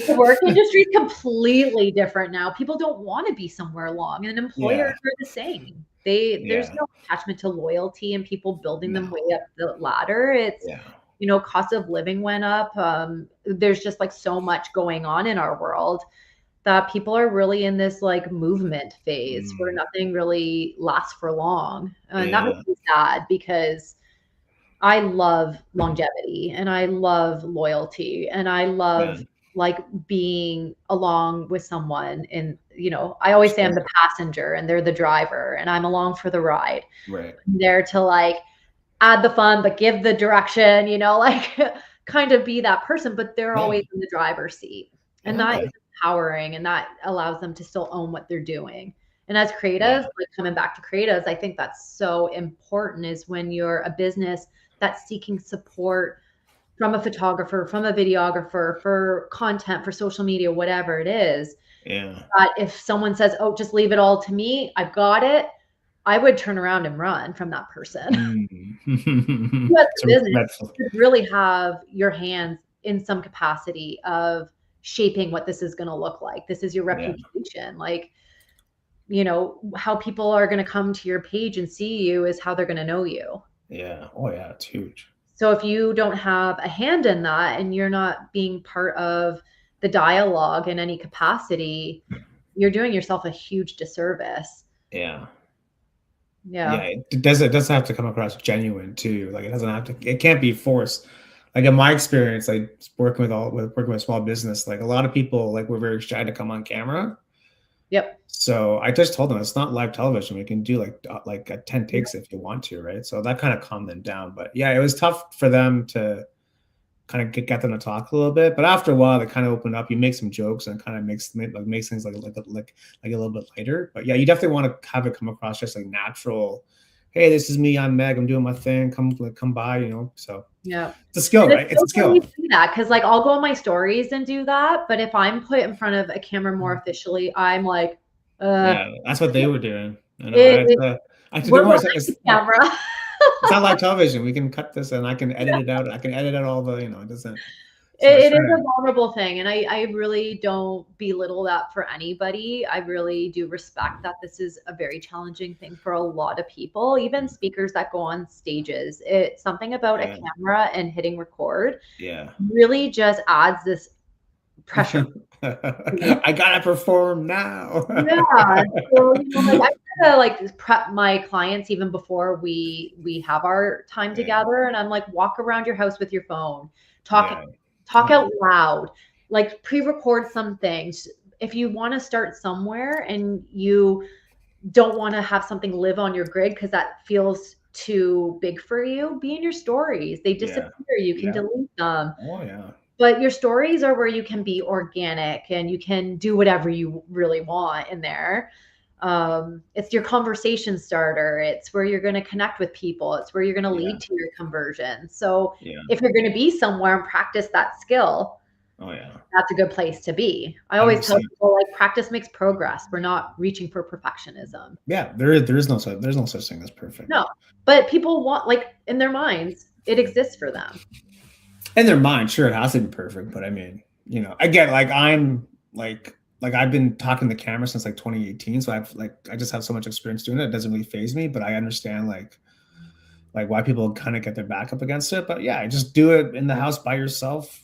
The work industry is completely different now. People don't want to be somewhere long, and employers Yeah, are the same. There's yeah, no attachment to loyalty and people building them way no, up the ladder. It's, yeah, cost of living went up. There's just like so much going on in our world that people are really in this like movement phase where mm, nothing really lasts for long. And that yeah, makes me sad because I love longevity and I love loyalty and I yeah, love like being along with someone and I always say I'm sure, the passenger and they're the driver and I'm along for the ride. right, I'm there to like add the fun but give the direction, like kind of be that person, but they're yeah, always in the driver's seat. And yeah, that okay, is empowering and that allows them to still own what they're doing. And as yeah, creatives, like coming back to creatives, I think that's so important is when you're a business that's seeking support from a photographer, from a videographer, for content, for social media, whatever it is. yeah. But if someone says, "Oh, just leave it all to me, I've got it," I would turn around and run from that person. You Mm. as a So business that's should really have your hands in some capacity of shaping what this is going to look like. This is your yeah, reputation. Like, how people are going to come to your page and see you is how they're going to know you. yeah. Oh yeah, it's huge. So if you don't have a hand in that and you're not being part of the dialogue in any capacity, you're doing yourself a huge disservice. Yeah. Yeah, Yeah. it does have to come across genuine too. Like it can't be forced. Like in my experience, like working with small business, like a lot of people like were very shy to come on camera. Yep. So I just told them it's not live television. We can do like 10 takes if you want to, right? So that kind of calmed them down. But yeah, it was tough for them to kind of get them to talk a little bit. But after a while, they kind of open up. You make some jokes and kind of makes things like a little bit lighter. But yeah, you definitely want to have it come across just like natural. Hey, this is me. I'm Meg. I'm doing my thing. Come by. So Yeah. it's a skill, And it's right? It's so a funny skill. to see that because like I'll go on my stories and do that, but if I'm put in front of a camera more officially, I'm like, uh, Yeah, that's what they were doing. it I said, we're don't worry. behind the camera. It's not live television. We can cut this and I can edit it out. I can edit out all the. It doesn't. So I It try is a to. vulnerable thing, and I really don't belittle that for anybody. I really do respect that this is a very challenging thing for a lot of people, even speakers that go on stages. It's something about a Yeah, camera and hitting record yeah. really just adds this pressure. I gotta perform now. Yeah. So, like I try to like prep my clients even before we have our time Yeah, together. And I'm like, walk around your house with your phone, talk yeah. talk Oh yeah, out loud, like pre-record some things. If you want to start somewhere and you don't want to have something live on your grid because that feels too big for you, be in your stories. They yeah, disappear. You can yeah. delete them. Oh yeah, But your stories are where you can be organic and you can do whatever you really want in there. It's your conversation starter. It's where you're going to connect with people. It's where you're going to yeah, lead to your conversion. So yeah, if you're going to be somewhere and practice that skill, Oh yeah. That's a good place to be. I always tell 100%. people, like, practice makes progress. We're not reaching for perfectionism. Yeah, there's no such thing as perfect. No, but people want, like, in their minds, it exists for them. In their mind, sure, it has to be perfect, but I mean, again, like I've been talking to camera since like 2018, so I just have so much experience doing it. It doesn't really phase me, but I understand like why people kind of get their back up against it. But yeah, just do it in the house by yourself.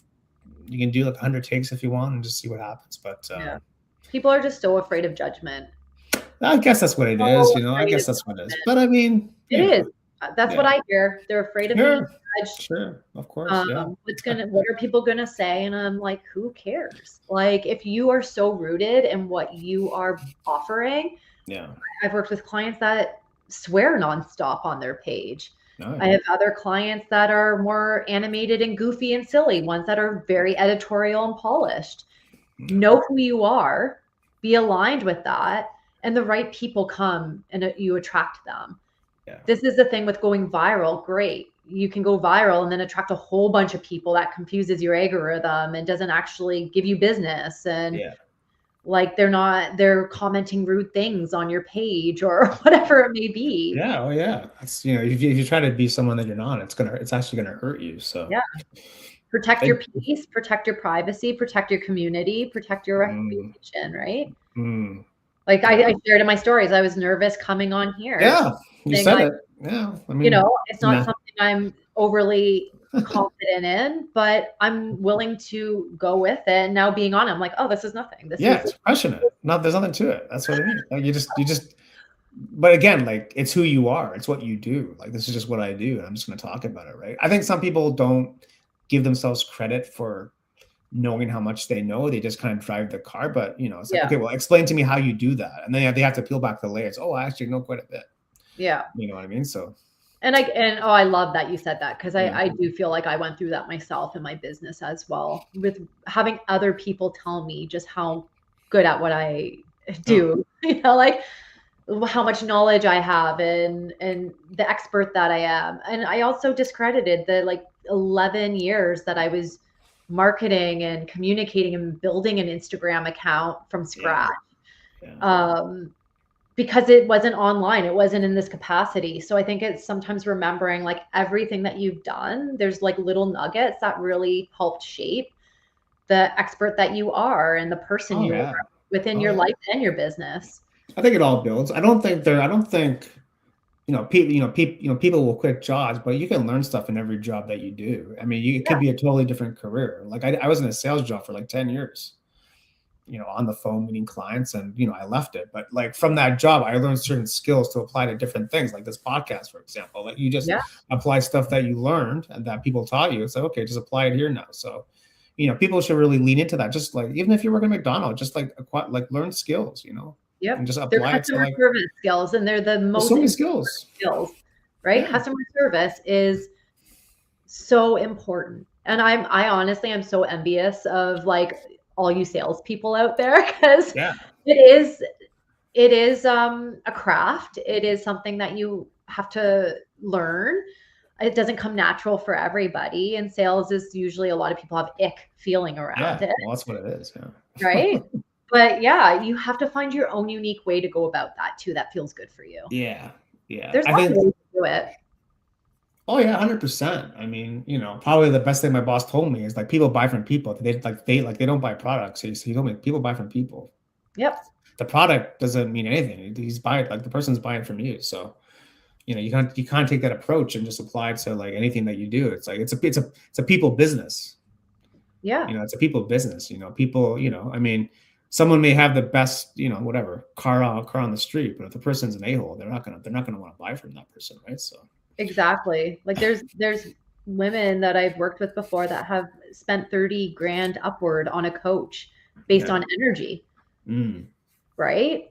You can do like 100 takes if you want and just see what happens. But Yeah. People are just so afraid of judgment. I guess that's what it is. So I afraid guess of that's what it is. judgment. But I mean, It is. That's what yeah, I hear. They're afraid of being sure, judged. sure, of course, yeah, What are people gonna say? And I'm like, who cares? Like, if you are so rooted in what you are offering, yeah. I've worked with clients that swear nonstop on their page. No, I have other clients that are more animated and goofy and silly, ones that are very editorial and polished. Know who you are, be aligned with that, and the right people come and you attract them. yeah, This is the thing with going viral. Great. You can go viral and then attract a whole bunch of people that confuses your algorithm and doesn't actually give you business. And yeah. like, they're commenting rude things on your page or whatever it may be. Yeah, oh yeah. That's if you try to be someone that you're not, it's actually gonna hurt you. So Yeah. Protect they, your peace, protect your privacy, protect your community, protect your mm, reputation, right? mm, Like yeah, I shared in my stories, I was nervous coming on here. It's yeah. You something said I, it. Yeah, I mean, it's not nah. something I'm overly confident in, but I'm willing to go with it. And now being on it, I'm like, oh, this is nothing. This Yeah, is it's crushing it. No, there's nothing to it. That's what I mean. Like you just. But again, like it's who you are. It's what you do. Like this is just what I do, and I'm just going to talk about it, right? I think some people don't give themselves credit for knowing how much they know. They just kind of drive the car, but it's like, yeah, okay, well, explain to me how you do that, and then they have to peel back the layers. Oh, I actually know quite a bit. yeah. You know what I mean? So And oh, I love that you said that, because yeah, I do feel like I went through that myself in my business as well, with having other people tell me just how good at what I oh, do. Like how much knowledge I have and the expert that I am. And I also discredited the like 11 years that I was marketing and communicating and building an Instagram account from yeah, scratch. yeah. Um, because it wasn't online, it wasn't in this capacity. So I think it's sometimes remembering, like, everything that you've done, there's like little nuggets that really helped shape the expert that you are and the person Oh you are yeah, within oh your yeah. life and your business. I think it all builds. I don't think people will quit jobs, but you can learn stuff in every job that you do. I mean, it Yeah, could be a totally different career. Like I was in a sales job for like 10 years, on the phone meeting clients, and I left it. But like from that job, I learned certain skills to apply to different things, like this podcast, for example. Like you just yeah, apply stuff that you learned and that people taught you. It's like, okay, just apply it here now. So, people should really lean into that. Just like even if you're working at McDonald's, just like learn skills, and yep. just They're apply it to customer like service skills, and they're the there's so most many important skills. skills, right? Yeah. Customer service is so important. And I honestly am so envious of, like, all you salespeople out there, because Yeah. it is a craft. It is something that you have to learn. It doesn't come natural for everybody. And sales is usually, a lot of people have ick feeling around Yeah. it, Well, that's what it is. Yeah. right? But yeah, you have to find your own unique way to go about that too, that feels good for you. Yeah. Yeah. There's I lots of think, ways to do it. oh yeah, 100%. I mean, probably the best thing my boss told me is like people buy from people. They don't buy products. He told me people buy from people. Yep. The product doesn't mean anything. He's buying, like the person's buying from you. So, you can't take that approach and just apply it to like anything that you do. It's like it's a people business. Yeah. It's a people business. People, I mean, someone may have the best, whatever car on the street, but if the person's an a-hole, they're not gonna want to buy from that person, right? So Exactly. Like, there's women that I've worked with before that have spent 30 grand upward on a coach based yeah. on energy, Mm. right?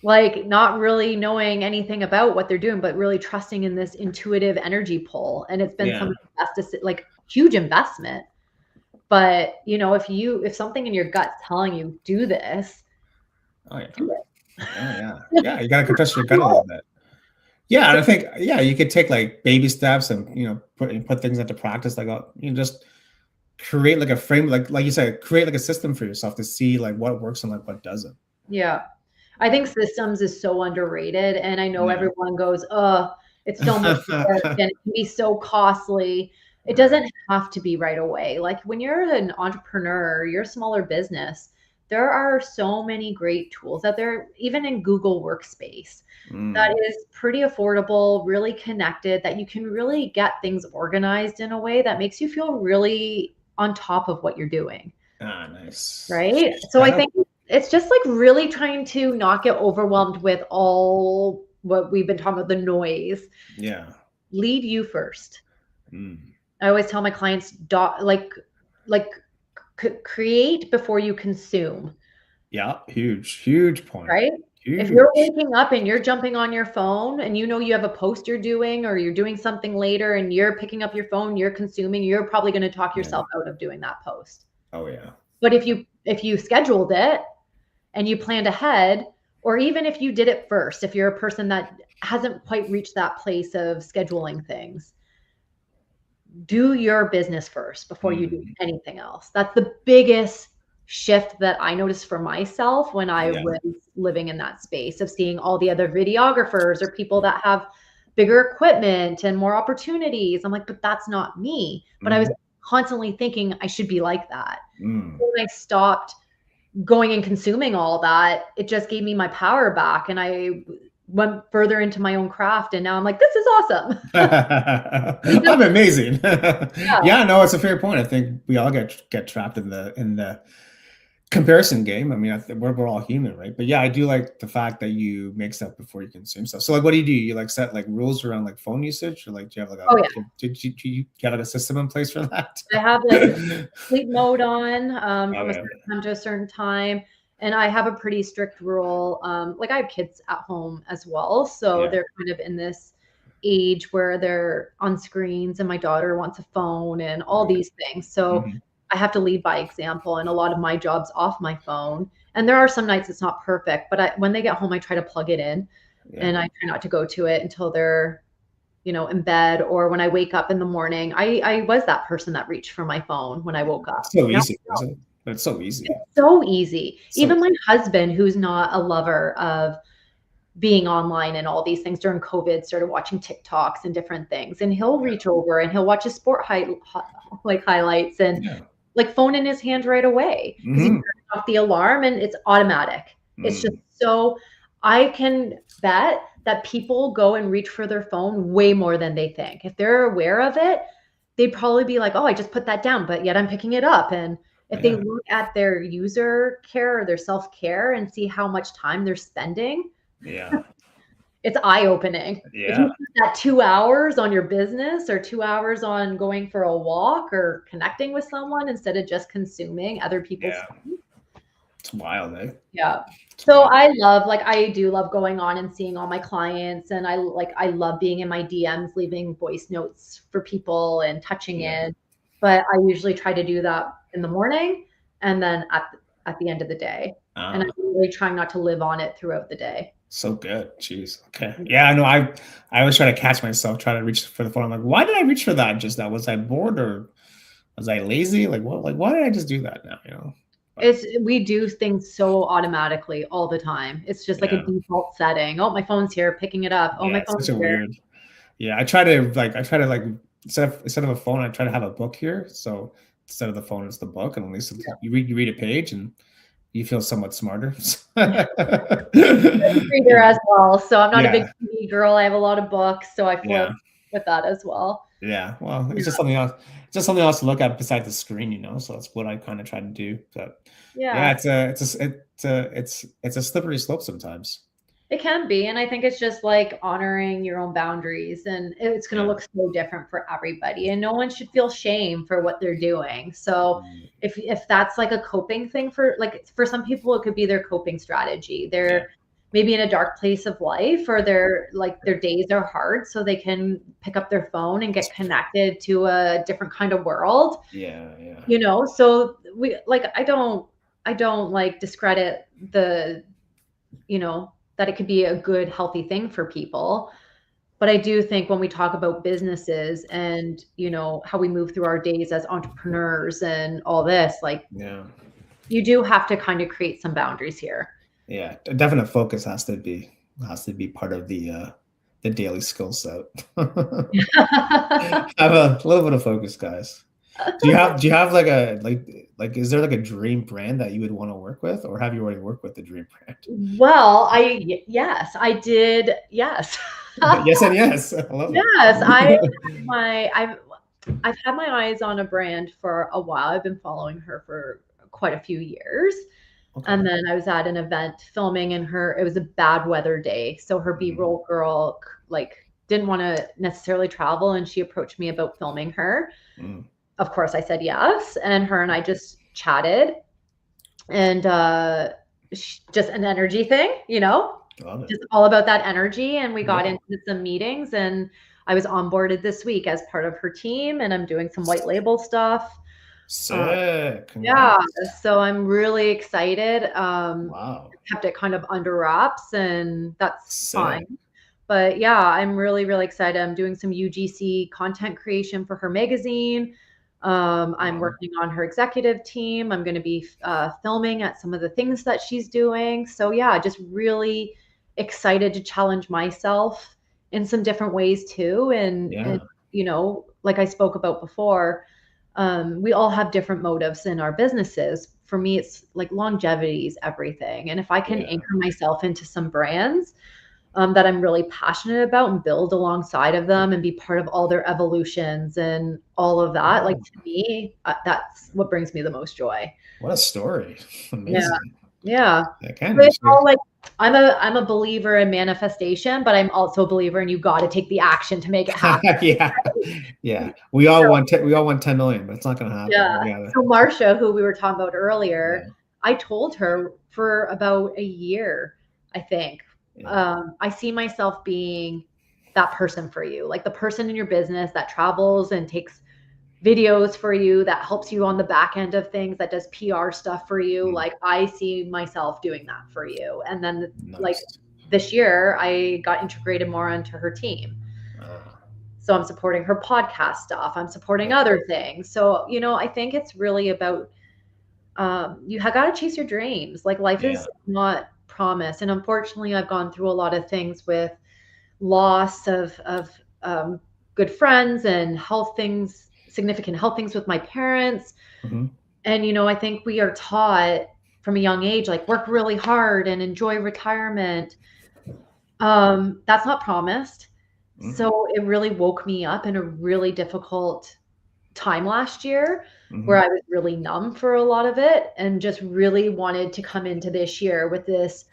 Like, not really knowing anything about what they're doing, but really trusting in this intuitive energy pull. And it's been some Yeah. of the best, like, huge investment. But if something in your gut's telling you do this, Oh yeah. do it. Oh yeah. Yeah. You gotta trust your gut a little bit. Yeah, and I think you could take like baby steps and put things into practice. Like just create like a frame, like you said, create like a system for yourself to see like what works and like what doesn't. Yeah. I think systems is so underrated, and I know Yeah. everyone goes, it's so much work and it can be so costly." It Right. doesn't have to be right away. Like, when you're an entrepreneur, you're a smaller business, there are so many great tools out there, even in Google Workspace, that Mm. is pretty affordable, really connected, that you can really get things organized in a way that makes you feel really on top of what you're doing. Ah, nice. Right? So I Shout out. think it's just like really trying to not get overwhelmed with all what we've been talking about, the noise. Yeah. Lead you first. Mm. I always tell my clients, like create before you consume, Yeah. Huge point. right? If you're Huge. waking up and you're jumping on your phone and you know you have a post you're doing, or you're doing something later and you're picking up your phone, you're consuming, you're probably going to talk Yeah. yourself out of doing that post. Oh yeah. But if you scheduled it and you planned ahead, or even if you did it first, if you're a person that hasn't quite reached that place of scheduling things, do your business first before you do Mm. anything else. That's the biggest shift that I noticed for myself when I Yeah. was living in that space of seeing all the other videographers or people that have bigger equipment and more opportunities. I'm like, but that's not me. But I was Mhm. constantly thinking I should be like that. Mm. When I stopped going and consuming all that, it just gave me my power back, and I went further into my own craft, and now I'm like, this is awesome. I'm amazing. Yeah. Yeah, no, it's a fair point. I think we all get trapped in the comparison game. I mean, we're all human, right? But yeah, I do like the fact that you make stuff before you consume stuff. So like, what do? You like set like rules around like phone usage, or like do you have like a Oh yeah. do you have like a system in place for that? I have like sleep mode on from a Okay. certain time to a certain time. And I have a pretty strict rule. Like, I have kids at home as well. So Yeah. they're kind of in this age where they're on screens and my daughter wants a phone and all Right. these things. So Mhm. I have to lead by example. And a lot of my job's off my phone. And there are some nights it's not perfect, but when they get home, I try to plug it in Yeah. and I try not to go to it until they're in bed, or when I wake up in the morning. I was that person that reached for my phone when I woke It's up. so Now easy, isn't it? It's so easy. it's so easy. So Even my husband, who's not a lover of being online and all these things, during COVID, started watching TikToks and different things, and he'll yeah. reach over and he'll watch his like highlights, and Yeah. like phone in his hand right away because he Mhm. turns off the alarm and it's automatic. It's just Mm. so I can bet that people go and reach for their phone way more than they think. If they're aware of it, they'd probably be like, "Oh, I just put that down, but yet I'm picking it up." And if they Yeah. look at their user care or their self-care and see how much time they're spending, Yeah. it's eye-opening. If you Yeah. put that 2 hours on your business or 2 hours on going for a walk or connecting with someone instead of just consuming other people's. Yeah. It's wild, eh? Yeah. It's So wild. I do love going on and seeing all my clients, and I love being in my DMs, leaving voice notes for people and touching Yeah. in. But I usually try to do that in the morning and then at the end of the day. And Ah, I'm really trying not to live on it throughout the day. so good. Jeez. Okay. Yeah, I know. I always try to catch myself trying to reach for the phone. I'm like, why did I reach for that just now? Was I bored or was I lazy? Like what? Like why did I just do that now? But We do things so automatically all the time. It's just like a yeah, default setting. Oh, my phone's here, picking it up. Oh, yeah, my it's such phone's a here. weird. Yeah, I try to like instead of a phone, I try to have a book here. So instead of the phone, it's the book, and at least you read a page and you feel somewhat smarter. Reader as well. So I'm not a big Yeah, TV girl. I have a lot of books, so I flip yeah, with that as well. yeah. Well, Yeah. it's just something else. It's just something else to look at besides the screen. So that's what I kind of try to do. But yeah, Yeah. it's a slippery slope sometimes. It can be, and I think it's just like honoring your own boundaries, and it's going to Yeah. look so different for everybody, and no one should feel shame for what they're doing. So Mm. if that's like a coping thing for some people, it could be their coping strategy. Yeah. They're maybe in a dark place of life, or their days are hard, so they can pick up their phone and get connected to a different kind of world. Yeah. Yeah. So I don't like discredit the that it could be a good, healthy thing for people. But I do think when we talk about businesses and, how we move through our days as entrepreneurs and all this, like Yeah. you do have to kind of create some boundaries here. Yeah. A definite focus has to be part of the daily skill set. Have a little bit of focus, guys. Do you have like a like is there like a dream brand that you would want to work with, or have you already worked with the dream brand? Well, yes, I did. Yes. Yes and yes. I love Yes, it. I've had my eyes on a brand for a while. I've been following her for quite a few years. Okay. And then I was at an event filming and it was a bad weather day. So her Mm, B-roll girl like didn't want to necessarily travel and she approached me about filming her. mm, Of course I said yes. And her and I just chatted and just an energy thing, love it. just all about that energy. And we got Yeah. into some meetings and I was onboarded this week as part of her team and I'm doing some white label stuff. Uh, Sick. yeah, Congrats. so I'm really excited. Wow. Kept it kind of under wraps and that's fine. Sick. But yeah, I'm really, really excited. I'm doing some UGC content creation for her magazine. I'm Wow. working on her executive team. I'm going to be filming at some of the things that she's doing. So yeah, just really excited to challenge myself in some different ways too. And Yeah. like I spoke about before, we all have different motives in our businesses. For me, it's like longevity is everything. And if I can Yeah. anchor myself into some brands that I'm really passionate about and build alongside of them and be part of all their evolutions and all of that, like Wow. to me, that's what brings me the most joy. What a story. Yeah. Amazing. Yeah. Again, But it's just all like I'm a believer in manifestation, but I'm also a believer in you got to take the action to make it happen. yeah. Yeah. So We all want 10 million, but it's not gonna happen. yeah. We gotta So Marsha, who we were talking about yeah. earlier, I told her for about a year, I think, Yeah. I see myself being that person for you, like the person in your business that travels and takes videos for you, that helps you on the back end of things, that does PR stuff for you. Mm, Like I see myself doing that for you. And then like nice. this year, I got integrated more into her team. Ah, So I'm supporting her podcast stuff. I'm supporting yeah. other things. So, I think it's really about you have got to chase your dreams. Like life Yeah. is not promised. And unfortunately, I've gone through a lot of things with loss of good friends and health things, significant health things with my parents. Mhm. And, I think we are taught from a young age, like work really hard and enjoy retirement. That's not promised. Mhm. So it really woke me up in a really difficult time last year where Mhm. I was really numb for a lot of it and just really wanted to come into this year with this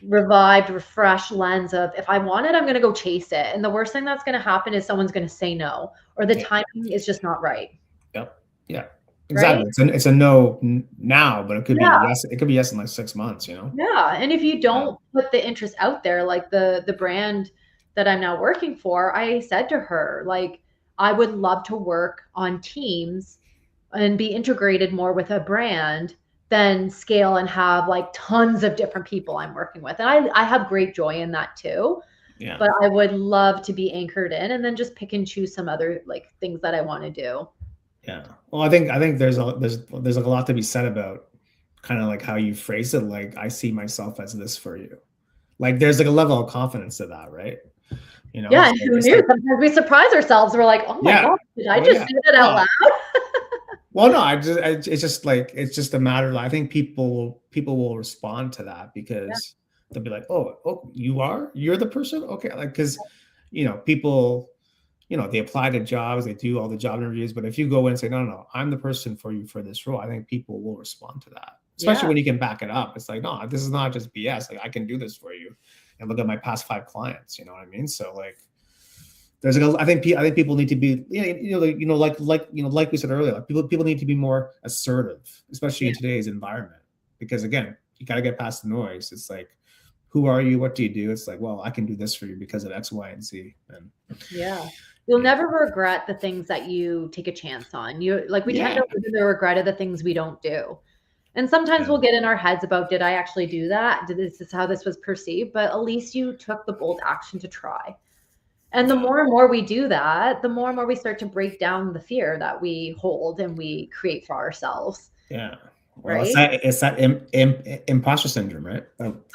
revived, refreshed lens of if I want it, I'm going to go chase it. And the worst thing that's going to happen is someone's going to say no or the Yeah. timing is just not right. Yep. Yeah. Right? Exactly. It's a no now, but it could be Yeah. yes. It could be yes in like 6 months, you know? Yeah. And if you Yeah. don't put the interest out there, like the brand that I'm now working for, I said to her, like, I would love to work on teams and be integrated more with a brand than scale and have like tons of different people I'm working with. And I have great joy in that too. Yeah. But I would love to be anchored in and then just pick and choose some other like things that I want to do. Yeah. Well, I think there's like a lot to be said about kind of like how you phrase it. Like, I see myself as this for you. Like, there's like a level of confidence to that, right? You know, Yeah, and who it's knew? like, Sometimes we surprise ourselves. We're like, oh my yeah. God, did I Oh just yeah. say that out Well, loud? well, no, it's just like it's just a matter of I think people will respond to that Yeah. because they'll be like, oh, you're the person, okay, like because people they apply to jobs, they do all the job interviews, but if you go in and say, no, no, no, I'm the person for you for this role, I think people will respond to that, especially Yeah. when you can back it up. It's like, no, this is not just BS. Like I can do this for you, and look at my past 5 clients. You know what I mean? So like there's like I think people need to be like we said earlier, like people need to be more assertive, especially Yeah. in today's environment, because again, you got to get past the noise. It's like, who are you? What do you do? It's like, well, I can do this for you because of X, Y, and Z. And Yeah. You'll yeah, never regret the things that you take a chance on. We tend yeah, to live in the regret of the things we don't do. And sometimes yeah, we'll get in our heads about, did I actually do that? Did this is how this was perceived? But at least you took the bold action to try. And the Yeah. more and more we do that, the more and more we start to break down the fear that we hold and we create for ourselves, Yeah. Well, right? it's that imposter syndrome, right?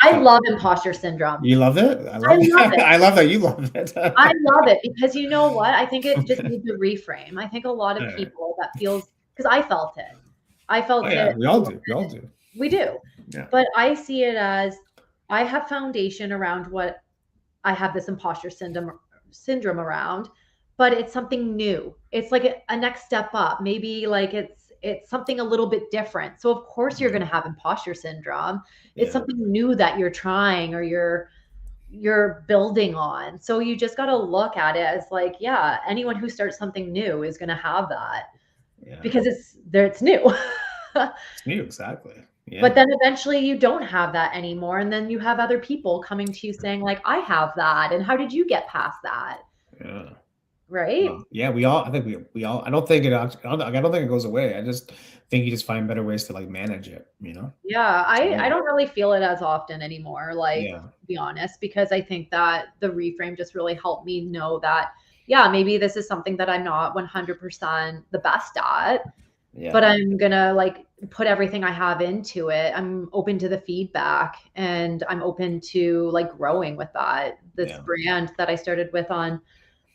I love imposter syndrome. You love it? I I love love it. it. I love that you love it. I love it because you know what? I think it just needs a reframe. I think a lot of Alright. people that feels because I felt it. I Oh, felt yeah, it. we all do. We all do. We do. Yeah. But I see it as I have foundation around what I have this imposter syndrome around, but it's something new. It's like a next step up. Maybe like it's something a little bit different. So of course you're Yeah. going to have imposter syndrome. It's Yeah. something new that you're trying or you're building on. So you just got to look at it as like, yeah, anyone who starts something new is going to have that Yeah. because it's new. It's me, exactly. But Yeah. then eventually you don't have that anymore. And then you have other people coming to you saying, like, I have that. And how did you get past that? Yeah. Right? Well, yeah, we all I think we all I don't think it act I don't think it goes away. I just think you just find better ways to, like, manage it, you know? Yeah. I Yeah. don't really feel it as often anymore, like, Yeah. to be honest, because I think that the reframe just really helped me know that, yeah, maybe this is something that I'm not 100% the best at, but Yeah. I'm gonna like put everything I have into it. I'm open to the feedback and I'm open to like growing with that. This Yeah. brand that I started with on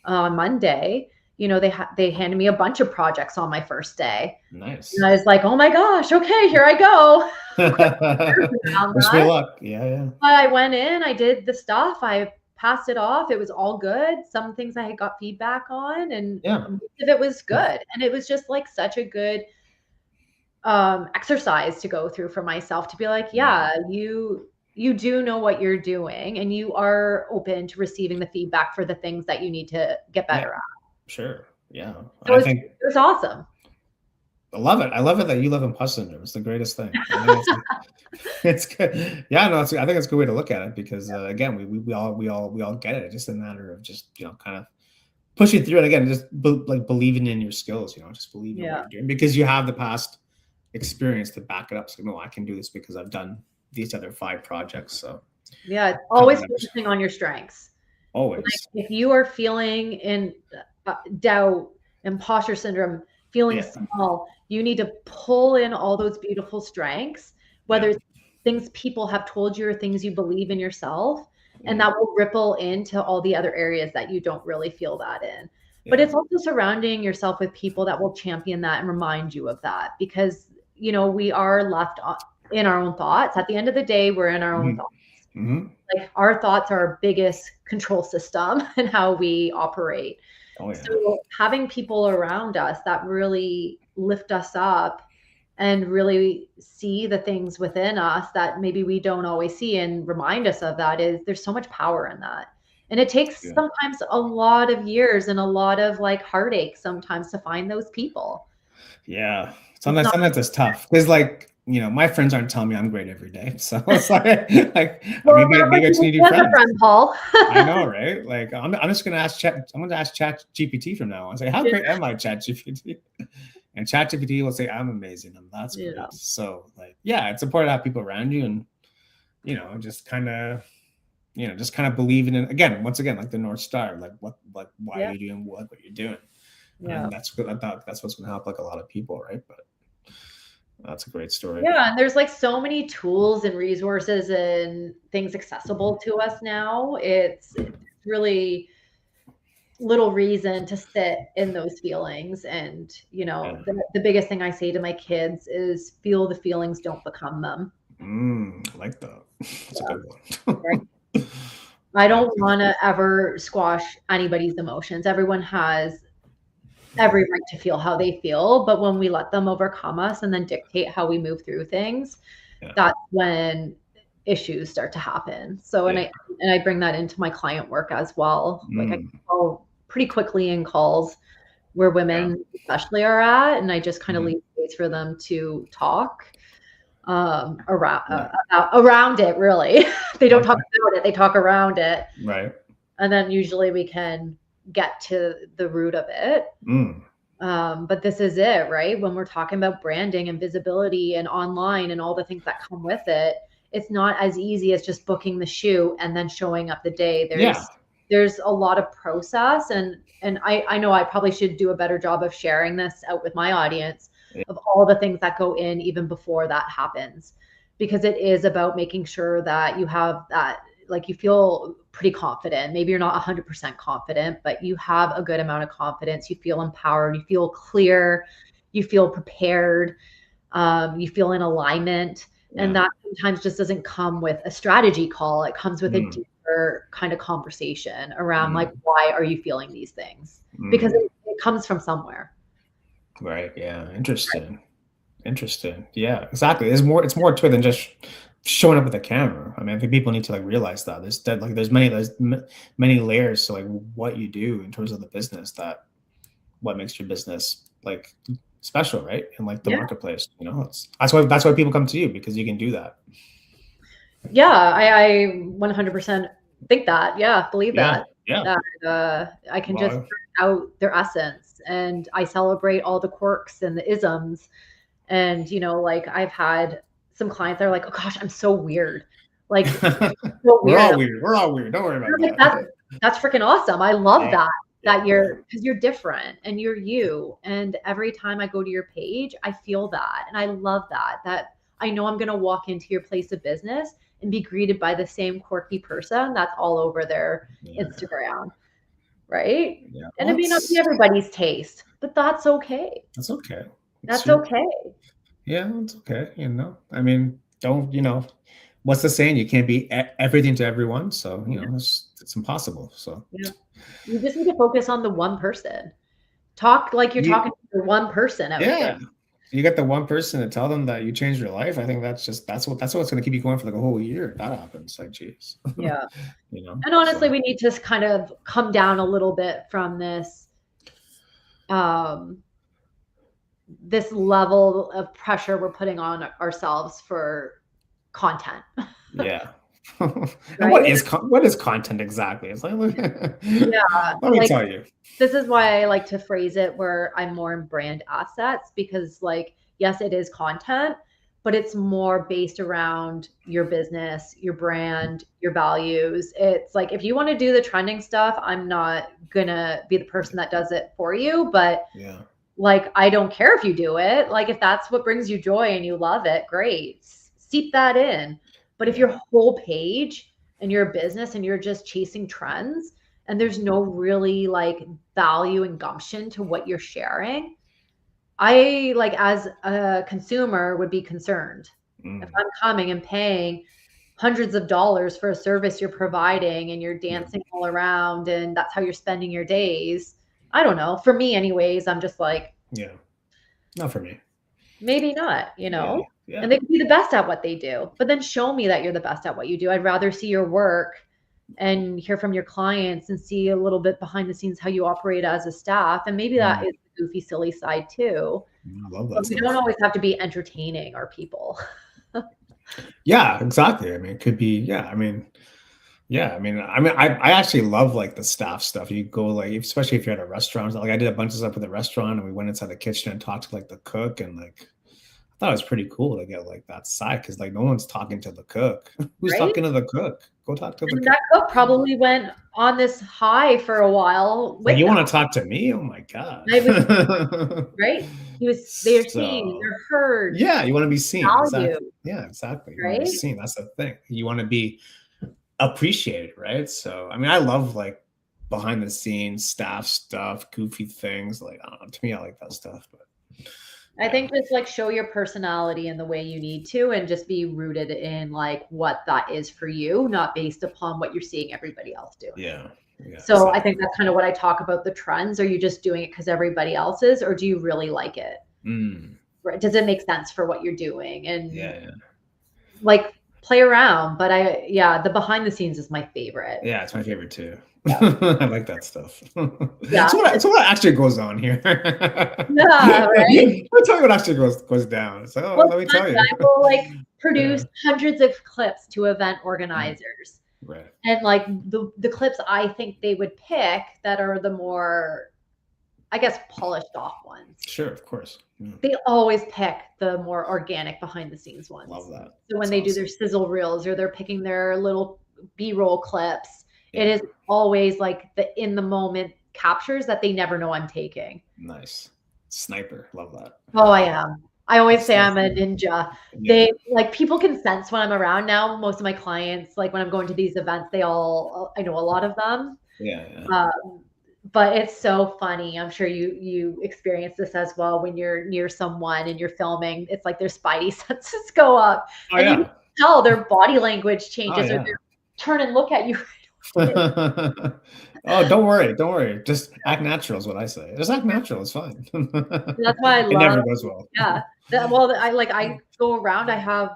Monday, you know, they handed me a bunch of projects on my first day. And Nice. I was like, "Oh my gosh, okay, here I go." Quick around Wish me that. luck. Yeah, yeah. But I went in, I did the stuff, I passed it off. It was all good. Some things I had got feedback on, and Yeah. most of it was good. And it was just like such a good exercise to go through for myself to be like, Yeah. yeah, you do know what you're doing and you are open to receiving the feedback for the things that you need to get Yeah. better at. Sure. Yeah. So I think it was awesome. I love it. I love it that you live in imposter syndrome. It's the greatest thing. I think it's it's good. Yeah, no, I think it's a good way to look at it because, again, we all get it. It's just a matter of just, kind of pushing through it again, just like believing in your skills, just believing in what Yeah. you're doing because you have the past experience to back it up. So, no, I can do this because I've done these other 5 projects. So Yeah. It's kind of always whatever. focusing on your strengths. Like Always. if you are feeling in doubt, imposter syndrome, feeling Yeah. small, you need to pull in all those beautiful strengths, whether Yeah. it's things people have told you or things you believe in yourself, and Mm, that will ripple into all the other areas that you don't really feel that in. But yeah. it's also surrounding yourself with people that will champion that and remind you of that because, we are left in our own thoughts. At the end of the day, we're in our own Mhm. thoughts. Mhm. Like our thoughts are our biggest control system and how we operate. Oh, yeah. So having people around us that really lift us up and really see the things within us that maybe we don't always see and remind us of that is there's so much power in that. And it takes Yeah. sometimes a lot of years and a lot of like heartache sometimes to find those people. Yeah. It's not Sometimes it's tough because, like, my friends aren't telling me I'm great every day. So it's like well, maybe not like maybe I just you need new as a friends. friend, Paul. I know, right? Like I'm just gonna ask Chat. I'm gonna ask Chat GPT from now on. Say, how Yeah. great am I, Chat GPT? And Chat GPT will say, I'm amazing, and that's Yeah. great. So, like, yeah, it's important to have people around you, and just kind of believing in again, once again, like the North Star, like why are Yeah. you doing what you're doing, Yeah. and that's good. I thought that's what's gonna help like a lot of people, right? But that's a great story. Yeah, and there's like so many tools and resources and things accessible to us now. It's really little reason to sit in those feelings. And, Yeah. the biggest thing I say to my kids is feel the feelings, don't become them. I like that. That's a good Right? one. I Yeah. don't want to ever squash anybody's emotions. Everyone has every right to feel how they feel, but when we let them overcome us and then dictate how we move through things, Yeah. that's when issues start to happen. So, and Yeah. I bring that into my client work as well. Like I Mm, call pretty quickly in calls where yeah. women especially are at, and I just kind of Mhm. leave space for them to talk around Yeah. around it. Really, they don't talk Okay. about it; they talk around it, Right. and then usually we can get to the root of it. Mm, But this is it, right? When we're talking about branding and visibility and online and all the things that come with it, it's not as easy as just booking the shoot and then showing up the day. yeah. there's a lot of process, and I know I probably should do a better job of sharing this out with my audience Yeah. of all the things that go in even before that happens, because it is about making sure that you have that, like, you feel pretty confident. Maybe you're not 100% confident, but you have a good amount of confidence. You feel empowered, you feel clear, you feel prepared, you feel in alignment. And Yeah. that sometimes just doesn't come with a strategy call. It comes with a Mm, deeper kind of conversation around, like, mm, why are you feeling these things? Because mm. it comes from somewhere. Right. Yeah. Interesting. Interesting. Yeah, exactly. It's more to it than just showing up with a camera. I mean, I think people need to like realize that there's many layers to like what you do in terms of the business, that what makes your business like special, right? And like the Yeah. marketplace, that's why people come to you, because you can do that. Yeah, I 100% think that. Yeah, believe Yeah. that. Yeah. That I can just Well, bring out their essence, and I celebrate all the quirks and the isms. And like, I've had some clients that are like, "Oh gosh, I'm so weird." Like, so we're weird. all weird. We're all weird. Don't worry You're about like, "That's that. that's freaking awesome. I love Yeah. that." Yeah. That Yeah. you're, because you're different and you're you. And every time I go to your page, I feel that. And I love that. That I know I'm gonna walk into your place of business and be greeted by the same quirky person that's all over their Yeah. Instagram, right? Yeah. And Well, it may not be everybody's taste, but that's okay. that's okay. It's That's your okay. Yeah, it's okay. I mean, don't, what's the saying? You can't be everything to everyone. So, Yeah. it's impossible. So, Yeah. You just need to focus on the one person. Talk like you're talking you, to the one person out there. yeah, you get the one person to tell them that you changed your life. I think that's what's going to keep you going for like a whole year. If that happens, like, geez, Yeah. And honestly, so we need to kind of come down a little bit from um, this level of pressure we're putting on ourselves for content, yeah. And right? what is content exactly? It's like, Yeah, let me like, tell you. this is why I like to phrase it where I'm more in brand assets, because, like, yes, it is content, but it's more based around your business, your brand, your values. It's like, if you want to do the trending stuff, I'm not gonna be the person that does it for you, but Yeah, like, I don't care if you do it. Like, if that's what brings you joy and you love it, great. Seep that in. But if yeah, your whole page and your business and you're just chasing trends and there's no really like value and gumption to what you're sharing, I, like, as a consumer, would be concerned. If mm, I'm coming and paying hundreds of dollars for a service you're providing and you're yeah, dancing all around and that's how you're spending your days. I don't know. For me anyways, I'm just like, yeah. Not for me. maybe not, Yeah, And yeah, they could be the best at what they do, but then show me that you're the best at what you do. I'd rather see your work and hear from your clients and see a little bit behind the scenes how you operate as a staff. And maybe that mm, is the goofy, silly side too. I love that But we don't stuff. always have to be entertaining our people. Yeah, exactly. I mean, it could be. Yeah, I mean, I actually love like the staff stuff. You go like, especially if you're at a restaurant. Like I did a bunch of stuff with a restaurant, and we went inside the kitchen and talked to like the cook, and like I thought it was pretty cool to get like that side, because like no one's talking to the cook. Who's Right? talking to the cook? Go talk to the And cook. that cook probably went on this high for a while Like, with you them. want to talk to me? Oh my god. I was right. They're seen, So they're heard, yeah, you want to be seen. valued, Exactly. Yeah, exactly. You want to be right? seen. That's the thing. You want to be appreciated, right? So, I mean, I love like behind the scenes staff stuff, goofy things. Like, I don't know, to me, I like that stuff. But I yeah, think just like show your personality in the way you need to, and just be rooted in like what that is for you, not based upon what you're seeing everybody else doing. yeah, yeah, So I think exactly. that's kind of what I talk about the trends. Are you just doing it because everybody else is, or do you really like it? Mm, Right? Does it make sense for what you're doing? yeah, And yeah, like, play around. But yeah, the behind the scenes is my favorite. yeah. It's my favorite too. Yeah. I like that stuff. Yeah. So what actually goes on here? Yeah. Right. I'll tell you what actually goes down. So Well, let me it's fun. tell you. I will like Yeah, produce hundreds of clips to event mm, organizers. right. And like the clips I think they would pick that are the more, I guess, polished off ones. Sure, of course. Mm, They always pick the more organic behind the scenes love ones. that. So when That's they do their awesome. sizzle reels or they're picking their little B-roll clips, It Yeah. is always like the in the moment captures that they never know I'm taking. Nice. Sniper. Love that. Oh, I am. I always say I'm a Sniper. ninja. Yeah. They like people can sense when I'm around now. Most of my clients, like when I'm going to these events, they all I know a lot of them. Yeah. Yeah. Um, but it's so funny. I'm sure you experience this as well when you're near someone and you're filming. It's like their spidey senses go up, Oh and you can yeah. tell their body language Oh changes or they yeah. turn and look at you right away. Oh, don't worry, don't worry. Just act natural is what I say. Just act natural. It's fine. That's why I It love, never goes well. yeah. Well, I go around, I have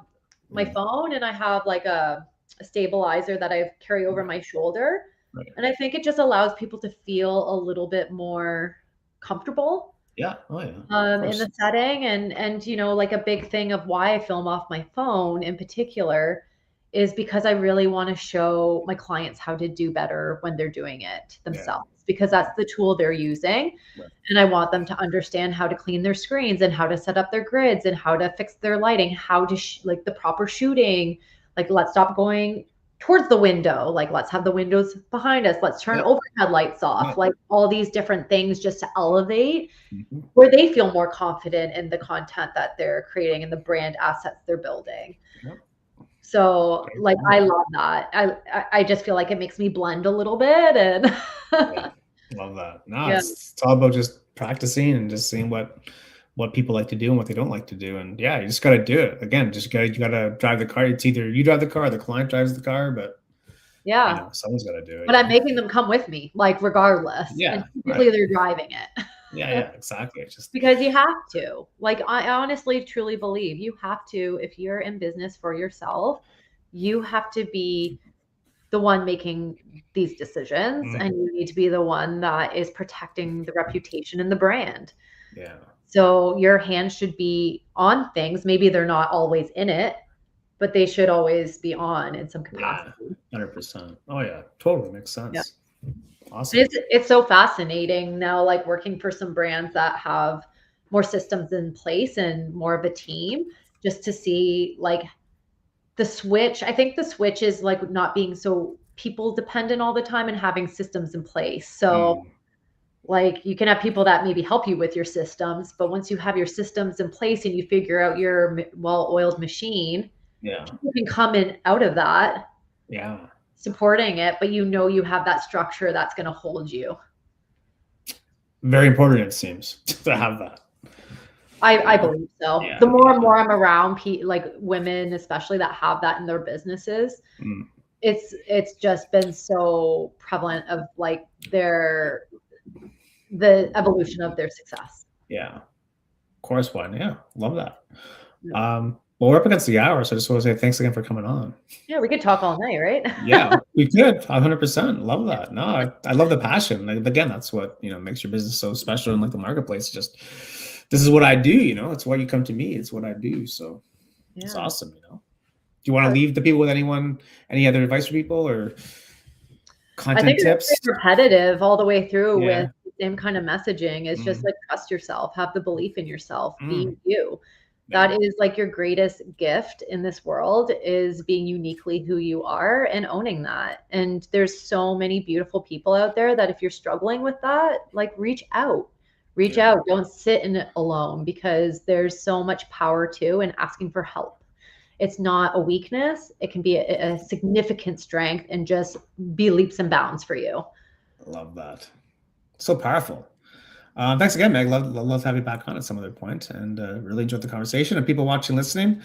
my Mm, phone and I have like a stabilizer that I carry over my shoulder. right. And I think it just allows people to feel a little bit more comfortable Yeah. Oh yeah. Of in course. the setting. And like a big thing of why I film off my phone in particular is because I really want to show my clients how to do better when they're doing it Yeah. themselves, because that's the tool they're using. Right. And I want them to understand how to clean their screens and how to set up their grids and how to fix their lighting, how to like the proper shooting. Like, let's stop going towards the window. Like, let's have the windows behind us. Let's turn Yeah. overhead lights Yeah. off. Like, all these different things just to elevate Mhm. where they feel more confident in the content that they're creating and the brand assets they're building. Yeah. So, Great like, I point. love that. I just feel like it makes me blend a little bit and Yeah. Love that. No, yeah. it's all about just practicing and just seeing what people like to do and what they don't like to do. And yeah, you just gotta do it. Again, just you gotta drive the car. It's either you drive the car or the client drives the car, but Yeah. someone's gotta do it, But I'm making them come with me, like, regardless, and Yeah, right. typically they're driving it. Yeah, yeah, exactly. It's just Because you have to. Like, I honestly truly believe you have to, if you're in business for yourself, you have to be the one making these decisions, mm, and you need to be the one that is protecting the reputation and the brand. yeah. So your hands should be on things. Maybe they're not always in it, but they should always be on in some Yeah, capacity. 100%. Oh, yeah, totally makes Yeah. sense. Awesome. It's so fascinating now, like working for some brands that have more systems in place and more of a team, just to see like the switch. I think the switch is like not being so people dependent all the time and having systems in place. So Mm, like you can have people that maybe help you with your systems, but once you have your systems in place and you figure out your well-oiled machine, yeah, people can come in out of that yeah. supporting it, but you have that structure that's going to hold you. Very important, it seems, to have that, I believe so. Yeah, The more and yeah. more I'm around like women, especially that have that in their businesses, Mm, it's just been so prevalent of like the evolution of their success. yeah. Of course, one. Yeah, love that. Yeah. Well, we're up against the hour, so I just wanna say thanks again for coming on. Yeah, we could talk all night, right? Yeah, we could, 100%. Love that. No, I love the passion. Like, again, that's what, makes your business so special in like the marketplace. Just this is what I do, It's why you come to me. It's what I do. So it's Yeah. awesome. Do you want to leave the people with any other advice for people or I content think it's tips? pretty repetitive all the way through Yeah. with the same kind of messaging. It's just Mm, like trust yourself, have the belief in yourself, be mm, you. yeah. That is like your greatest gift in this world is being uniquely who you are and owning that. And there's so many beautiful people out there that if you're struggling with that, like reach out. Reach Yeah. out. Don't sit in it alone because there's so much power too in asking for help. It's not a weakness. It can be a significant strength and just be leaps and bounds for you. Love that. So powerful. Thanks again, Meg. Love to have you back on at some other point, and really enjoyed the conversation. And people watching, listening,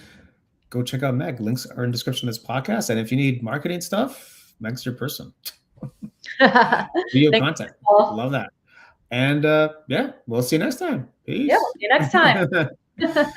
go check out Meg. Links are in the description of this podcast. And if you need marketing stuff, Meg's your person. Video Thanks, content. Paul. Love that. And yeah, we'll see you next time. Yeah, we'll Peace. see you next time.